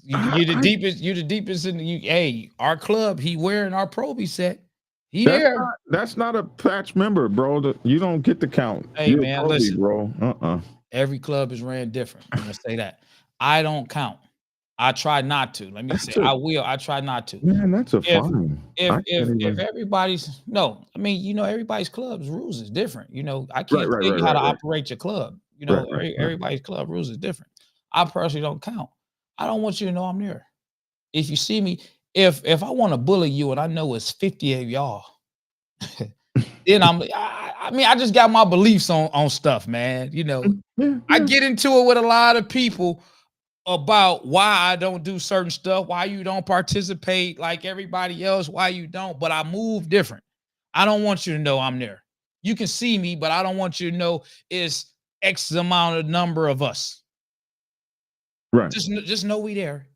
You're the deepest in the. Hey, our club, he wearing our Proby set. That's not a patch member, bro. You don't get the count. Hey, You're man, Proby, listen, bro. Every club is ran different. I'm gonna say that. I don't count. I try not to. Let me say, I will. I try not to. Man, that's a fine. If everybody's everybody's club's rules is different. I can't tell you how to operate your club. Everybody's club rules is different. I personally don't count. I don't want you to know I'm there. If you see me, if I want to bully you and I know it's 50 of y'all, then I just got my beliefs on stuff, man. I get into it with a lot of people about why I don't do certain stuff, why you don't participate like everybody else, why you don't, but I move different. I don't want you to know I'm there. You can see me, but I don't want you to know it's X amount of number of us. Right. Just know we there.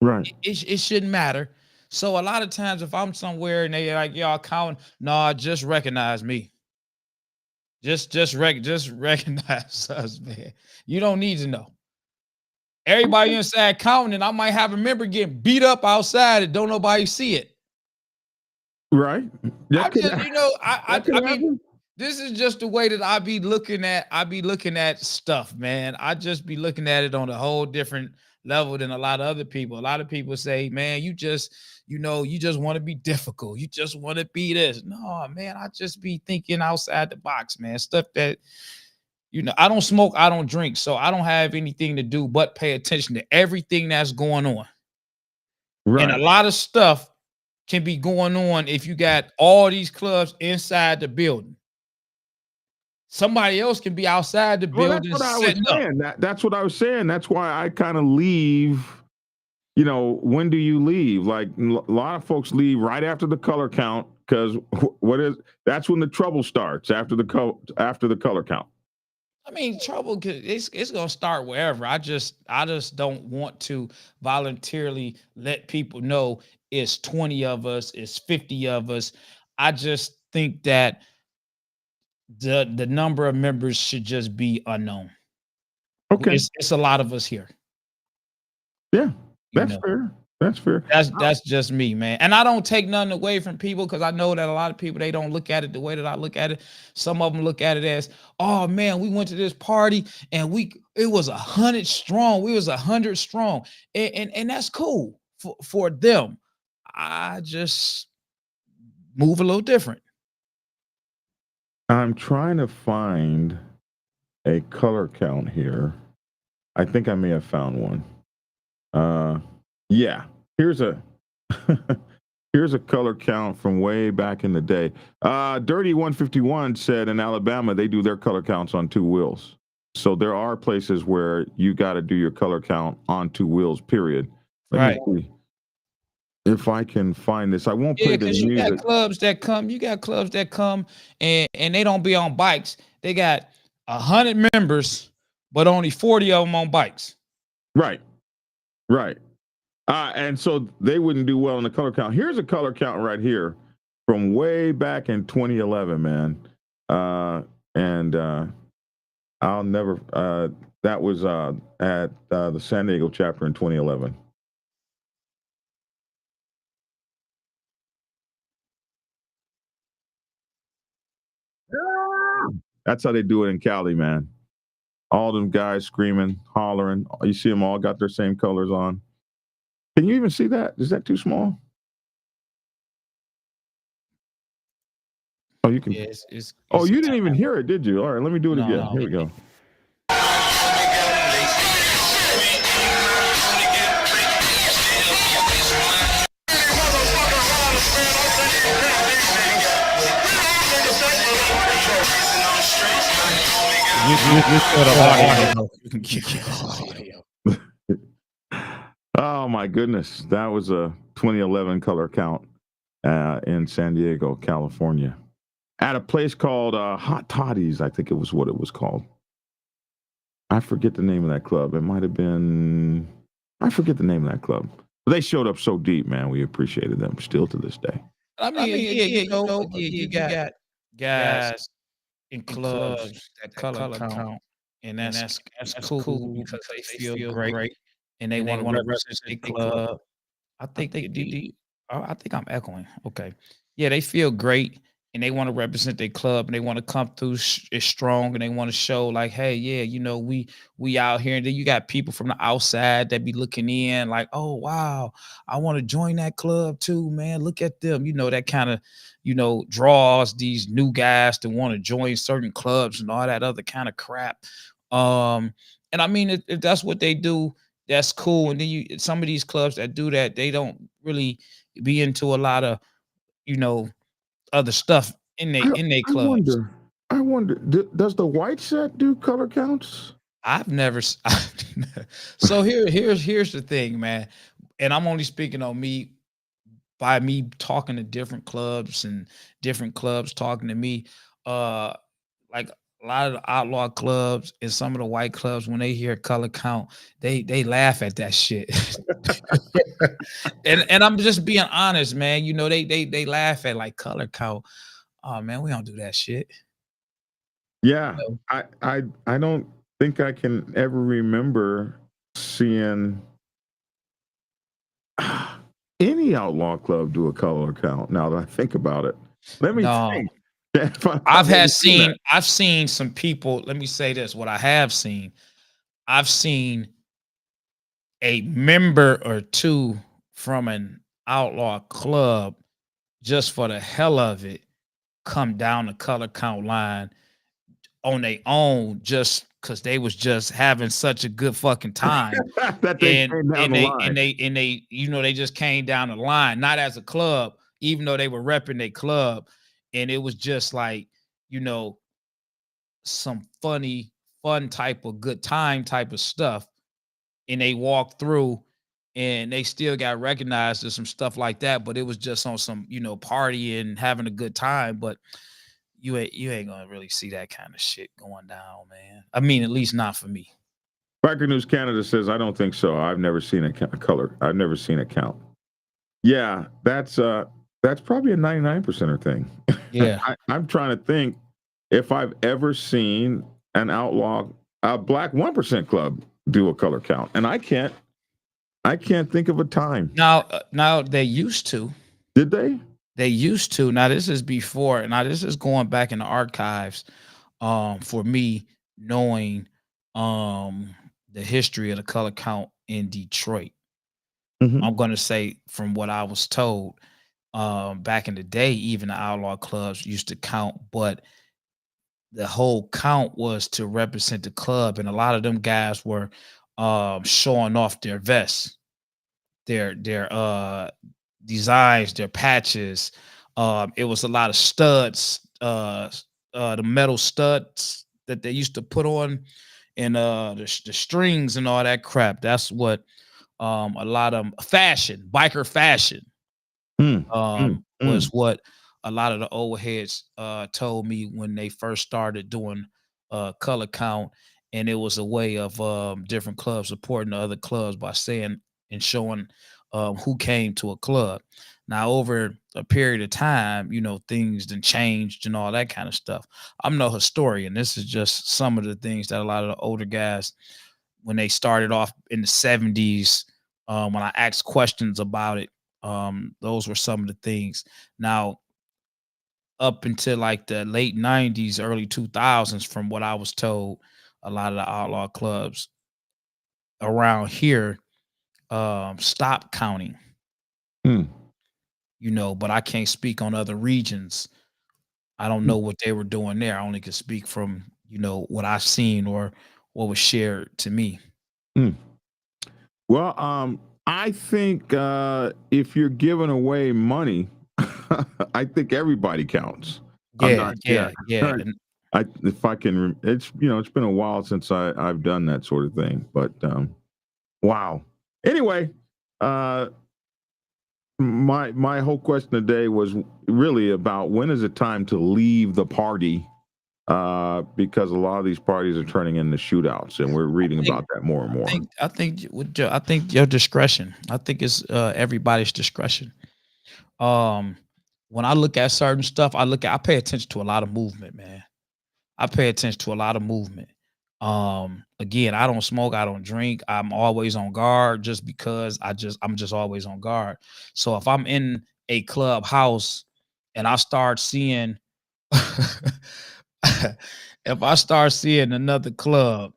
Right. It shouldn't matter. So a lot of times if I'm somewhere and they like, y'all counting, no, just recognize me. Just recognize us, man. You don't need to know. Everybody inside counting, and I might have a member getting beat up outside and don't nobody see it. Right. I mean, this is just the way that I be looking at stuff, man. I just be looking at it on a whole different level than a lot of other people. A lot of people say, man, you just want to be difficult. You just want to be this. No, man, I just be thinking outside the box, man. Stuff that, I don't smoke, I don't drink, so I don't have anything to do but pay attention to everything that's going on. Right. And a lot of stuff can be going on if you got all these clubs inside the building. Somebody else can be outside the building. That's what I was saying. That's why I kind of leave. When do you leave? Like a lot of folks leave right after the color count because that's when the trouble starts after the color count. I mean, trouble it's gonna start wherever. I just don't want to voluntarily let people know it's 20 of us, it's 50 of us. I just think that the number of members should just be unknown. Okay. It's a lot of us here. Yeah, that's fair. That's fair. That's just me, man. And I don't take nothing away from people because I know that a lot of people, they don't look at it the way that I look at it. Some of them look at it as, oh man, we went to this party and it was 100 strong. We was 100 strong. And that's cool for them. I just move a little different. I'm trying to find a color count here. I think I may have found one. Yeah, here's a color count from way back in the day. Dirty 151 said in Alabama they do their color counts on two wheels. So there are places where you got to do your color count on 2 wheels, period. Let me see if I can find this. I won't play Yeah, the because you got music. clubs that come, and they don't be on bikes. They got 100 members, but only 40 of them on bikes. Right. And so they wouldn't do well in the color count. Here's a color count right here from way back in 2011, man. And I'll never. That was at the San Diego chapter in 2011. That's how they do it in Cali, man. All them guys screaming, hollering. You see them all got their same colors on. Can you even see that? Is that too small? Oh, you can. Yeah, Oh, you didn't even hear it, did you? All right, let me do it again. No. Here we go. Oh my goodness, that was a 2011 color count in San Diego, California, at a place called Hot Toddy's. I think it was what it was called. I forget the name of that club. It might have been. I forget the name of that club. But they showed up so deep, man. We appreciated them still to this day. I mean, you got guys in clubs that color count, and that's cool because they feel great and they want to represent their club. I think I think I'm echoing. Okay, yeah, they feel great and they want to represent their club and they want to come through strong and they want to show like, hey, yeah, we out here. And then you got people from the outside that be looking in like, oh wow, I want to join that club too, man. Look at them, that kind of, draws these new guys to want to join certain clubs and all that other kind of crap. And I mean, if that's what they do, that's cool. And then some of these clubs that do that, they don't really be into a lot of, other stuff in their clubs. I wonder, does the white set do color counts? I've never. So here's the thing, man. And I'm only speaking on me by me talking to different clubs and different clubs talking to me. Like a lot of the outlaw clubs and some of the white clubs, when they hear color count, they laugh at that shit. and I'm just being honest, man. They laugh at like color count. Oh man, we don't do that shit. Yeah, I don't think I can ever remember seeing any outlaw club do a color count. Now that I think about it, let me think. I've seen some people. Let me say this: what I have seen, I've seen a member or two from an outlaw club just for the hell of it come down the color count line on their own just because they was just having such a good fucking time. That they came down the line. They just came down the line, not as a club, even though they were repping their club. And it was just like, some fun type of good time type of stuff. And they walked through and they still got recognized or some stuff like that. But it was just on some, partying, having a good time. But you ain't gonna really see that kind of shit going down, man. I mean, at least not for me. Biker News Canada says, I don't think so. I've never seen a color. I've never seen a count. Yeah, that's probably a 99%er thing. Yeah. I'm trying to think if I've ever seen a black 1% club do a color count. And I can't think of a time. Now they used to. Did they? They used to. Now this is before. Now this is going back in the archives for me knowing the history of the color count in Detroit. Mm-hmm. I'm going to say from what I was told back in the day, even the outlaw clubs used to count, but the whole count was to represent the club. And a lot of them guys were showing off their vests, their designs, their patches. It was a lot of studs, the metal studs that they used to put on and the strings and all that crap. That's what a lot of fashion, biker fashion, was what a lot of the old heads told me when they first started doing color count, and it was a way of different clubs supporting the other clubs by saying and showing who came to a club. Now, over a period of time, things then changed and all that kind of stuff. I'm no historian. This is just some of the things that a lot of the older guys, when they started off in the 70s, when I asked questions about it, those were some of the things. Now, up until like the late 90s, early 2000s, from what I was told, a lot of the outlaw clubs around here stopped counting, but I can't speak on other regions. I don't know what they were doing there. I only can speak from, what I've seen or what was shared to me. Well, I think if you're giving away money, I think everybody counts. Yeah. If I can, it's been a while since I've done that sort of thing, but wow. Anyway, my whole question today was really about when is it time to leave the party, because a lot of these parties are turning into shootouts, and we're reading about that more and more. I think your discretion. I think it's everybody's discretion. When I look at certain stuff, I pay attention to a lot of movement, man. I pay attention to a lot of movement. Again, I don't smoke, I don't drink. I'm always on guard just because I'm just always on guard. So if I'm in a clubhouse and I start seeing if I start seeing another club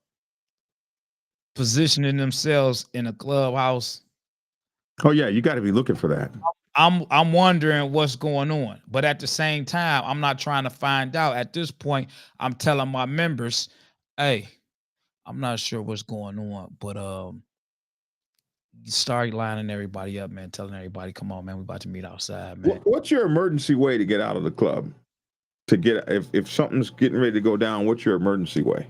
positioning themselves in a clubhouse, oh yeah, you got to be looking for that. I'm wondering what's going on, but at the same time, I'm not trying to find out. At this point, I'm telling my members, hey, I'm not sure what's going on, but you start lining everybody up, man, telling everybody, come on, man, we're about to meet outside, man. What's your emergency way to get out of the club? To get if something's getting ready to go down, what's your emergency way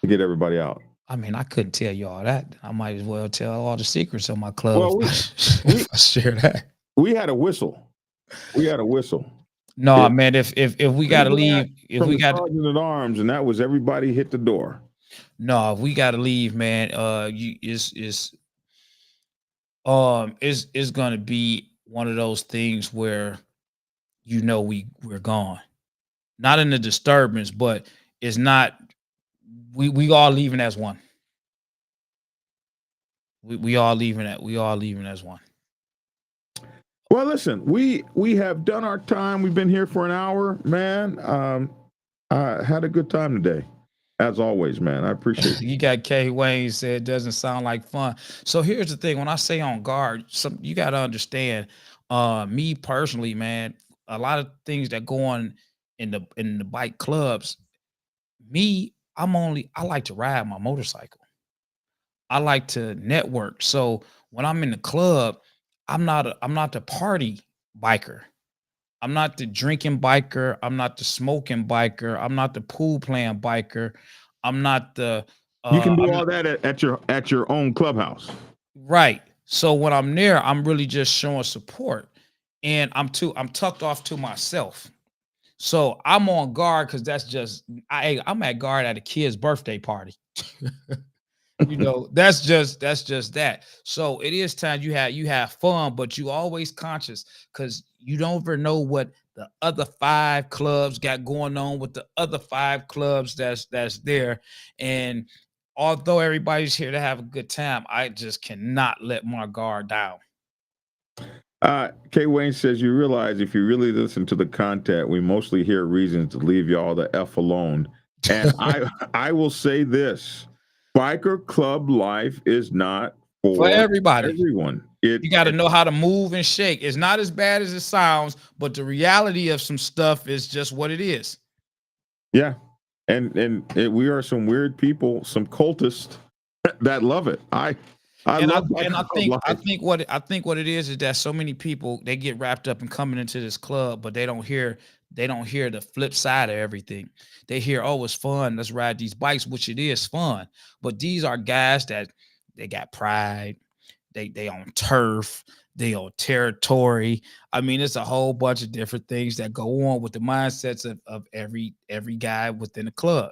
to get everybody out? I mean, I couldn't tell you all that. I might as well tell all the secrets of my club Well, if I share that. We had a whistle. No, man. If we gotta leave, if we got sergeant at arms, and that was everybody hit the door. No, if we gotta leave, man. It's gonna be one of those things where we're gone. Not in the disturbance, but it's not. We all leaving as one. We all leaving as one. Well, listen, we have done our time. We've been here for an hour, man. I had a good time today, as always, man. I appreciate it. You got K. Wayne said it doesn't sound like fun. So here's the thing: when I say on guard, you got to understand. Me personally, man, a lot of things that go on in the bike clubs. I like to ride my motorcycle. I like to network. So when I'm in the club, I'm not the party biker. I'm not the drinking biker. I'm not the smoking biker. I'm not the pool playing biker. I'm not the you can do all that at your own clubhouse. Right. So when I'm there, I'm really just showing support. And I'm tucked off to myself. So I'm on guard because that's just I'm at guard at a kid's birthday party. That's just that. So it is time you have fun, but you always conscious because you don't ever know what the other 5 clubs got going on with the other 5 clubs that's there. And although everybody's here to have a good time, I just cannot let my guard down. K. Wayne says, you realize if you really listen to the content, we mostly hear reasons to leave y'all the F alone. And I will say this, biker club life is not for everybody. Everyone. You got to know how to move and shake. It's not as bad as it sounds, but the reality of some stuff is just what it is. Yeah. And we are some weird people, some cultists that love it. I think what it is that so many people, they get wrapped up in coming into this club, but they don't hear they don't hear the flip side of everything. They hear, oh, it's fun, let's ride these bikes, which it is fun. But these are guys that they got pride, they on turf, they on territory. I mean, it's a whole bunch of different things that go on with the mindsets of every guy within the club.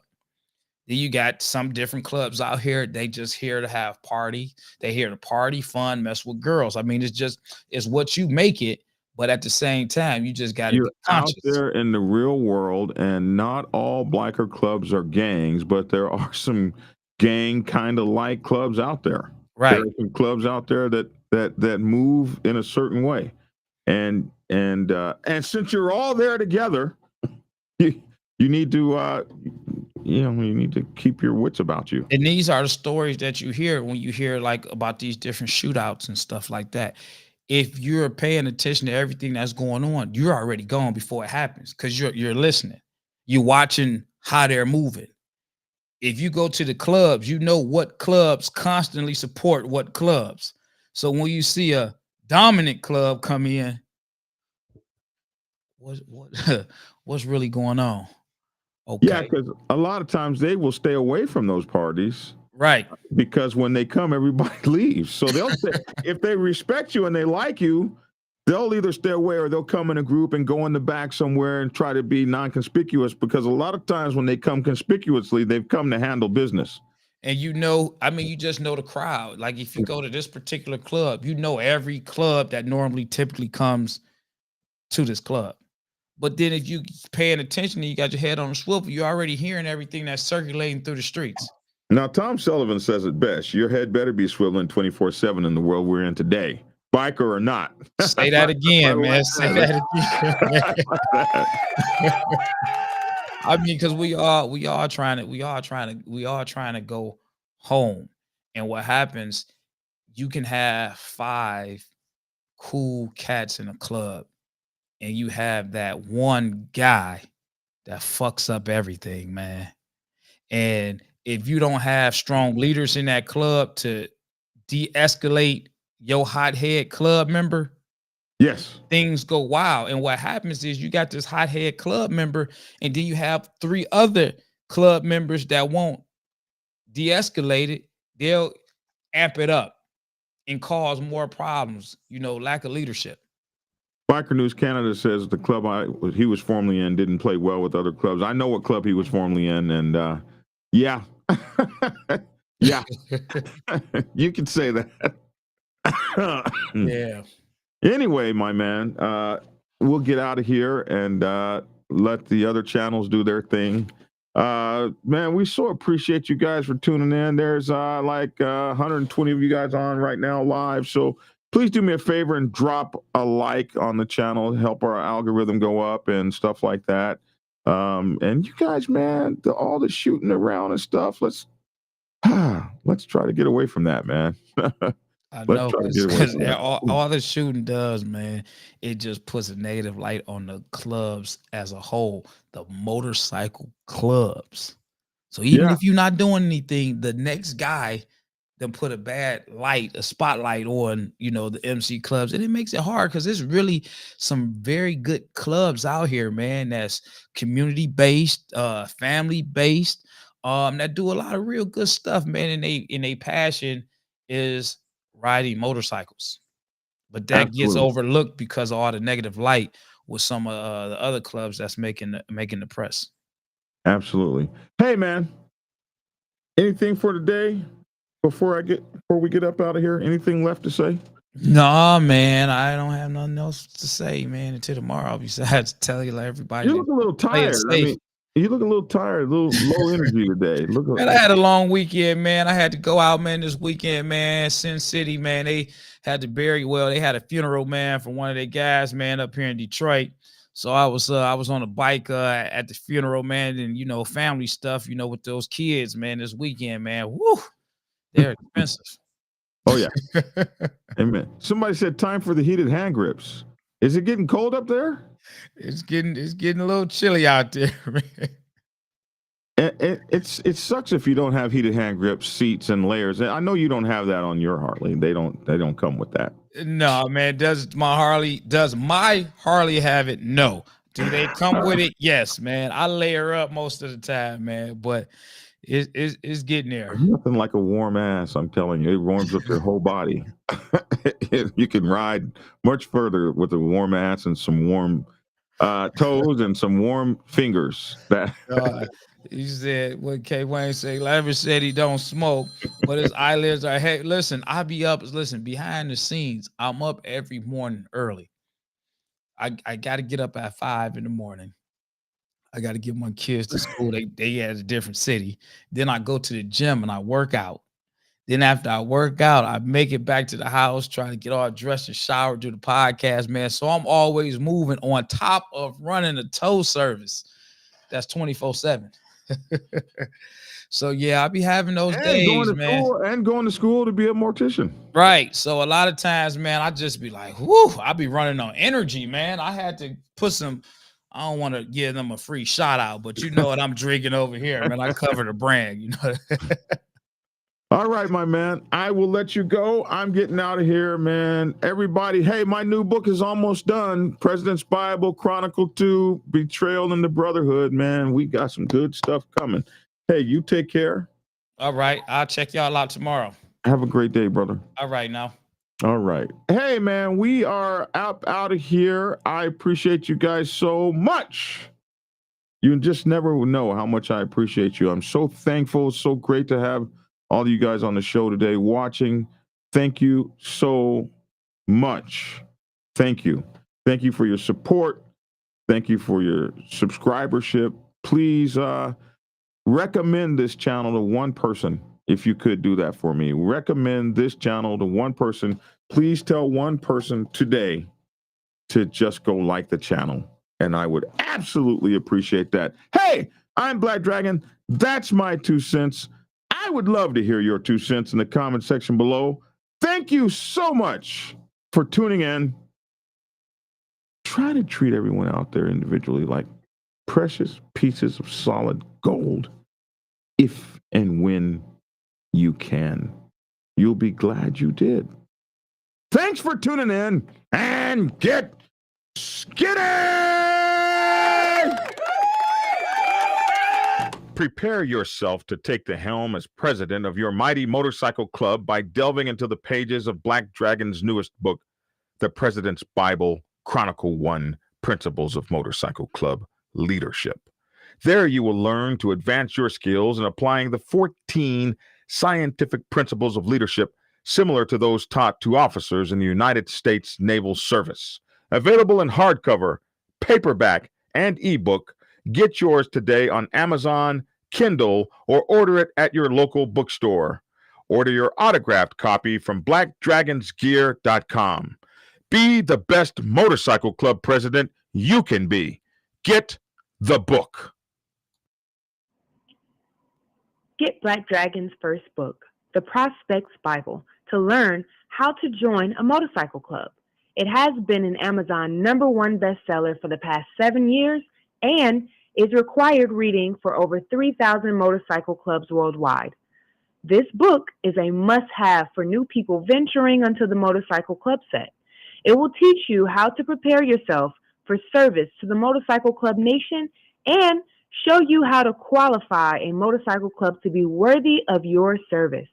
Then you got some different clubs out here. They just here to have party. They here to party, fun, mess with girls. I mean, it's what you make it. But at the same time, you just got to be You're out conscious. there in the real world, and not all biker clubs are gangs, but there are some gang kind of like clubs out there. Right. There are some clubs out there that move in a certain way, and since you're all there together, you need to you need to keep your wits about you. And these are the stories that you hear when you hear like about these different shootouts and stuff like that. If you're paying attention to everything that's going on, you're already gone before it happens because you're listening. You're watching how they're moving. If you go to the clubs, you know what clubs constantly support what clubs. So when you see a dominant club come in, what's really going on? Okay. Yeah, because a lot of times they will stay away from those parties. Right. Because when they come, everybody leaves. So they'll say, if they respect you and they like you, they'll either stay away or they'll come in a group and go in the back somewhere and try to be non-conspicuous, because a lot of times when they come conspicuously, they've come to handle business. And you just know the crowd. Like if you go to this particular club, you know every club that normally typically comes to this club. But then if you paying attention and you got your head on a swivel, you're already hearing everything that's circulating through the streets. Now, Tom Sullivan says it best. Your head better be swiveling 24/7 in the world we're in today, biker or not. Say that again, man. Say that again. I mean, because we all trying to go home. And what happens, you can have 5 cool cats in a club, and you have that one guy that fucks up everything, man. And if you don't have strong leaders in that club to de-escalate your hothead club member, yes, things go wild. And what happens is you got this hothead club member, and then you have 3 other club members that won't de-escalate it. They'll amp it up and cause more problems, lack of leadership. Biker News Canada says the club he was formerly in didn't play well with other clubs. I know what club he was formerly in, and yeah. Yeah. You can say that. Yeah. Anyway, my man, we'll get out of here and let the other channels do their thing. Man, we so appreciate you guys for tuning in. There's 120 of you guys on right now live. So please do me a favor and drop a like on the channel, help our algorithm go up and stuff like that. And you guys, man, all the shooting around and stuff, let's try to get away from that, man. I know, because all the shooting does, man, it just puts a negative light on the clubs as a whole, the motorcycle clubs. So even if you're not doing anything, the next guy then put a bad light, a spotlight on, the MC clubs. And it makes it hard because there's really some very good clubs out here, man, that's community-based, family-based, that do a lot of real good stuff, man. And they passion is riding motorcycles. But that gets overlooked because of all the negative light with some of the other clubs that's making the press. Absolutely. Hey, man, anything for today? Before we get up out of here, anything left to say? No, man, I don't have nothing else to say, man, until tomorrow. Besides telling everybody, you look a little tired. You look a little tired, a little low energy today. Man, I had a long weekend, man. I had to go out, man, this weekend, man. Sin City, man, they had to bury. Well, they had a funeral, man, for one of their guys, man, up here in Detroit. So I was on a bike at the funeral, man, and family stuff, with those kids, man, this weekend, man. Woo. They're expensive. Oh, yeah. Amen. Somebody said time for the heated hand grips. Is it getting cold up there? It's getting a little chilly out there, man. It sucks if you don't have heated hand grips, seats, and layers. I know you don't have that on your Harley. They don't come with that. No, man. Does my Harley have it? No. Do they come with it? Yes, man. I layer up most of the time, man, but it's getting there. Nothing like a warm ass, I'm telling you. It warms up your whole body. You can ride much further with a warm ass and some warm toes and some warm fingers. He said what K Wayne said. Larry said he don't smoke, but his eyelids are. Hey, listen, I be up. Listen, behind the scenes, I'm up every morning early. I got to get up at 5 in the morning. I got to get my kids to school. They at a different city. Then I go to the gym and I work out. Then after I work out, I make it back to the house, try to get all dressed and shower, do the podcast, man. So I'm always moving on top of running a tow service. That's 24/7. So yeah, I'll be having those days, man. Going to school to be a mortician. Right. So a lot of times, man, I just be like, whoo, I be running on energy, man. I had to put some, I don't want to give them a free shout out, but you know what I'm drinking over here, man. I cover the brand, you know. All right, my man. I will let you go. I'm getting out of here, man. Everybody, hey, my new book is almost done. President's Bible, Chronicle 2, Betrayal in the Brotherhood, man. We got some good stuff coming. Hey, you take care. All right. I'll check y'all out tomorrow. Have a great day, brother. All right, now. All right. Hey, man, we are out of here. I appreciate you guys so much. You just never know how much I appreciate you. I'm so thankful. So great to have all of you guys on the show today watching. Thank you so much. Thank you. Thank you for your support. Thank you for your subscribership. Please recommend this channel to one person. If you could do that for me, recommend this channel to one person. Please tell one person today to just go like the channel. And I would absolutely appreciate that. Hey, I'm Black Dragon. That's my 2 cents. I would love to hear your 2 cents in the comment section below. Thank you so much for tuning in. Try to treat everyone out there individually like precious pieces of solid gold. If and when you can. You'll be glad you did. Thanks for tuning in and get skinny! Prepare yourself to take the helm as president of your mighty motorcycle club by delving into the pages of Black Dragon's newest book, The President's Bible, Chronicle 1, Principles of Motorcycle Club Leadership. There you will learn to advance your skills in applying the 14 scientific principles of leadership similar to those taught to officers in the United States Naval Service. Available in hardcover, paperback, and ebook. Get yours today on Amazon, Kindle, or order it at your local bookstore. Order your autographed copy from blackdragonsgear.com. Be the best motorcycle club president you can be. Get the book. Get Black Dragon's first book, The Prospect's Bible, to learn how to join a motorcycle club. It has been an Amazon #1 bestseller for the past 7 years and is required reading for over 3,000 motorcycle clubs worldwide. This book is a must-have for new people venturing onto the motorcycle club set. It will teach you how to prepare yourself for service to the motorcycle club nation and show you how to qualify a motorcycle club to be worthy of your service.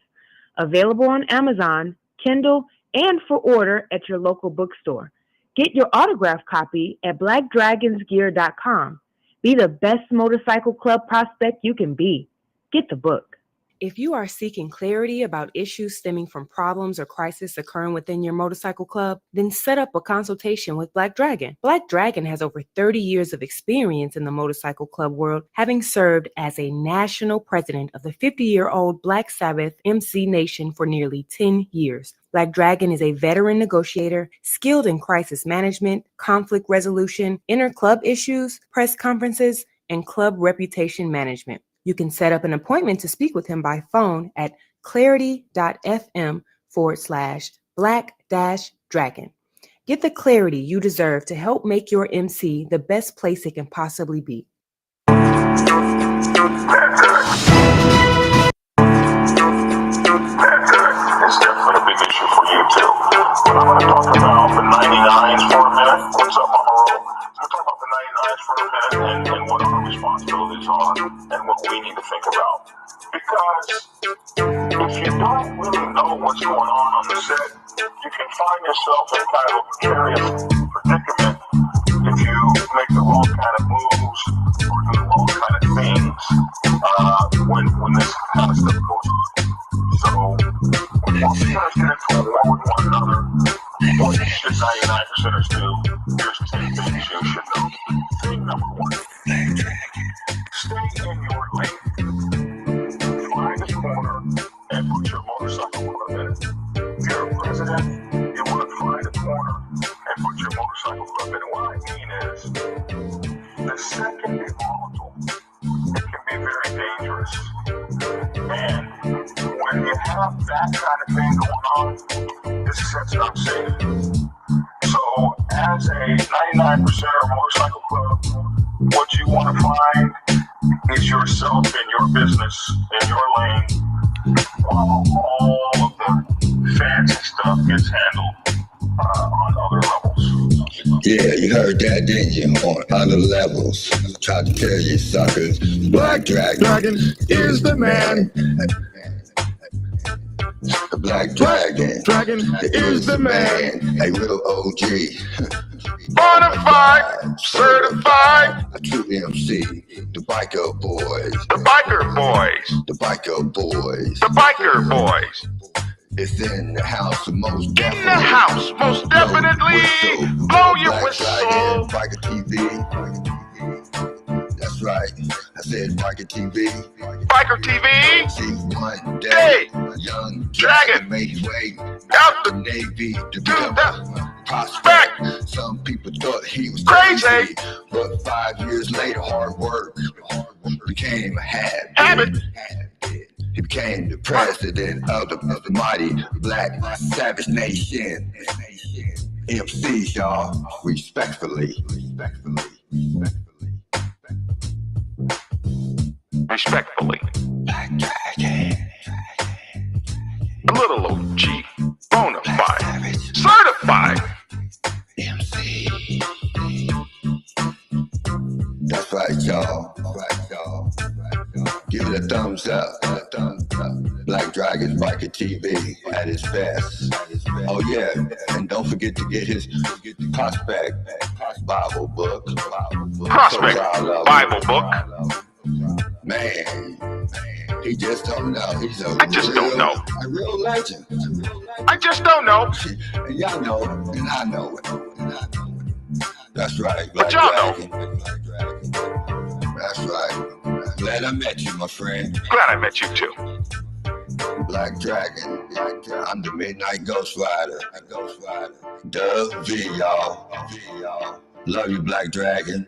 Available on Amazon, Kindle, and for order at your local bookstore. Get your autographed copy at blackdragonsgear.com. Be the best motorcycle club prospect you can be. Get the book. If you are seeking clarity about issues stemming from problems or crises occurring within your motorcycle club, then set up a consultation with Black Dragon. Black Dragon has over 30 years of experience in the motorcycle club world, having served as a national president of the 50-year-old Black Sabbath MC Nation for nearly 10 years. Black Dragon is a veteran negotiator, skilled in crisis management, conflict resolution, inter-club issues, press conferences, and club reputation management. You can set up an appointment to speak with him by phone at clarity.fm/black-dragon. Get the clarity you deserve to help make your MC the best place it can possibly be. It's definitely a big issue for you too. But I'm going to talk about the 99s for a minute. What's up, Mahalo? I'm going to talk about the for the men and what our responsibilities are and what we need to think about. Because if you don't really know what's going on the set, you can find yourself in kind of a precarious predicament if you make the wrong kind of moves or do the wrong kind of things when this kind of stuff goes on. So when you guys get into a war with one another, what should 99%ers do? Here's 10 things you should know. Thing number 1, stay in your lane. Find a corner and put your motorcycle club in it. If you're a president, you want to find a corner and put your motorcycle club in it. What I mean is, the set can be volatile. It can be very dangerous. And when you have that kind of thing going on, this set's not safe. So as a 99% motorcycle club, what you want to find is yourself in your business, in your lane, while all of the fancy stuff gets handled on other levels. Yeah, you heard that, didn't you? On other levels. Tried to tell you suckers, Black Dragon is the man. The Black Dragon is the man. A real OG. Bonafide, certified. A true MC. The Biker Boys. The Biker Boys. The Biker Boys. The Biker Boys. It's in the house, most definitely. In the house, most definitely. Blow your whistle. Biker TV. That's right. I said Biker TV. Biker TV. See, one day, Hey, young Dragon made his way out the the Navy to to become the a prospect. Some people thought he was crazy, but 5 years later, hard work became a habit. He became the president of the mighty Black Savage Nation. MCs, y'all, respectfully. respectfully. Black Dragon. A little OG, bonafide, certified. MC. That's right, y'all. Give it a thumbs up. Black Dragon Biker TV at its best. Oh yeah, and don't forget to get his Prospect Bible book. Prospect Bible book. Man, he just don't know. He's a I just don't know. A real legend. I just don't know. And y'all know it, and I know it. That's right, Black But y'all know. Dragon. That's right. Glad I met you, my friend. Glad I met you too. Black Dragon. I'm the Midnight Ghost Rider. Dub V, y'all. Love you, Black Dragon.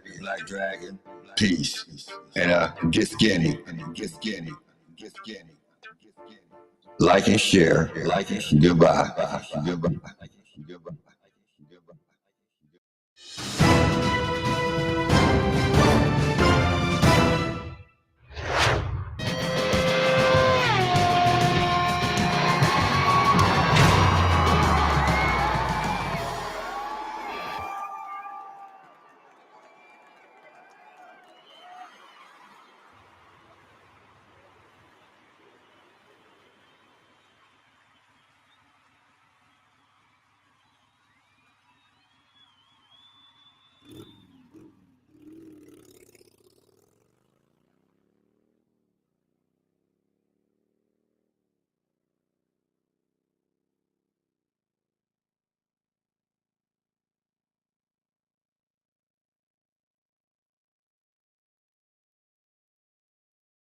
Peace. And get skinny. Like and share. Goodbye.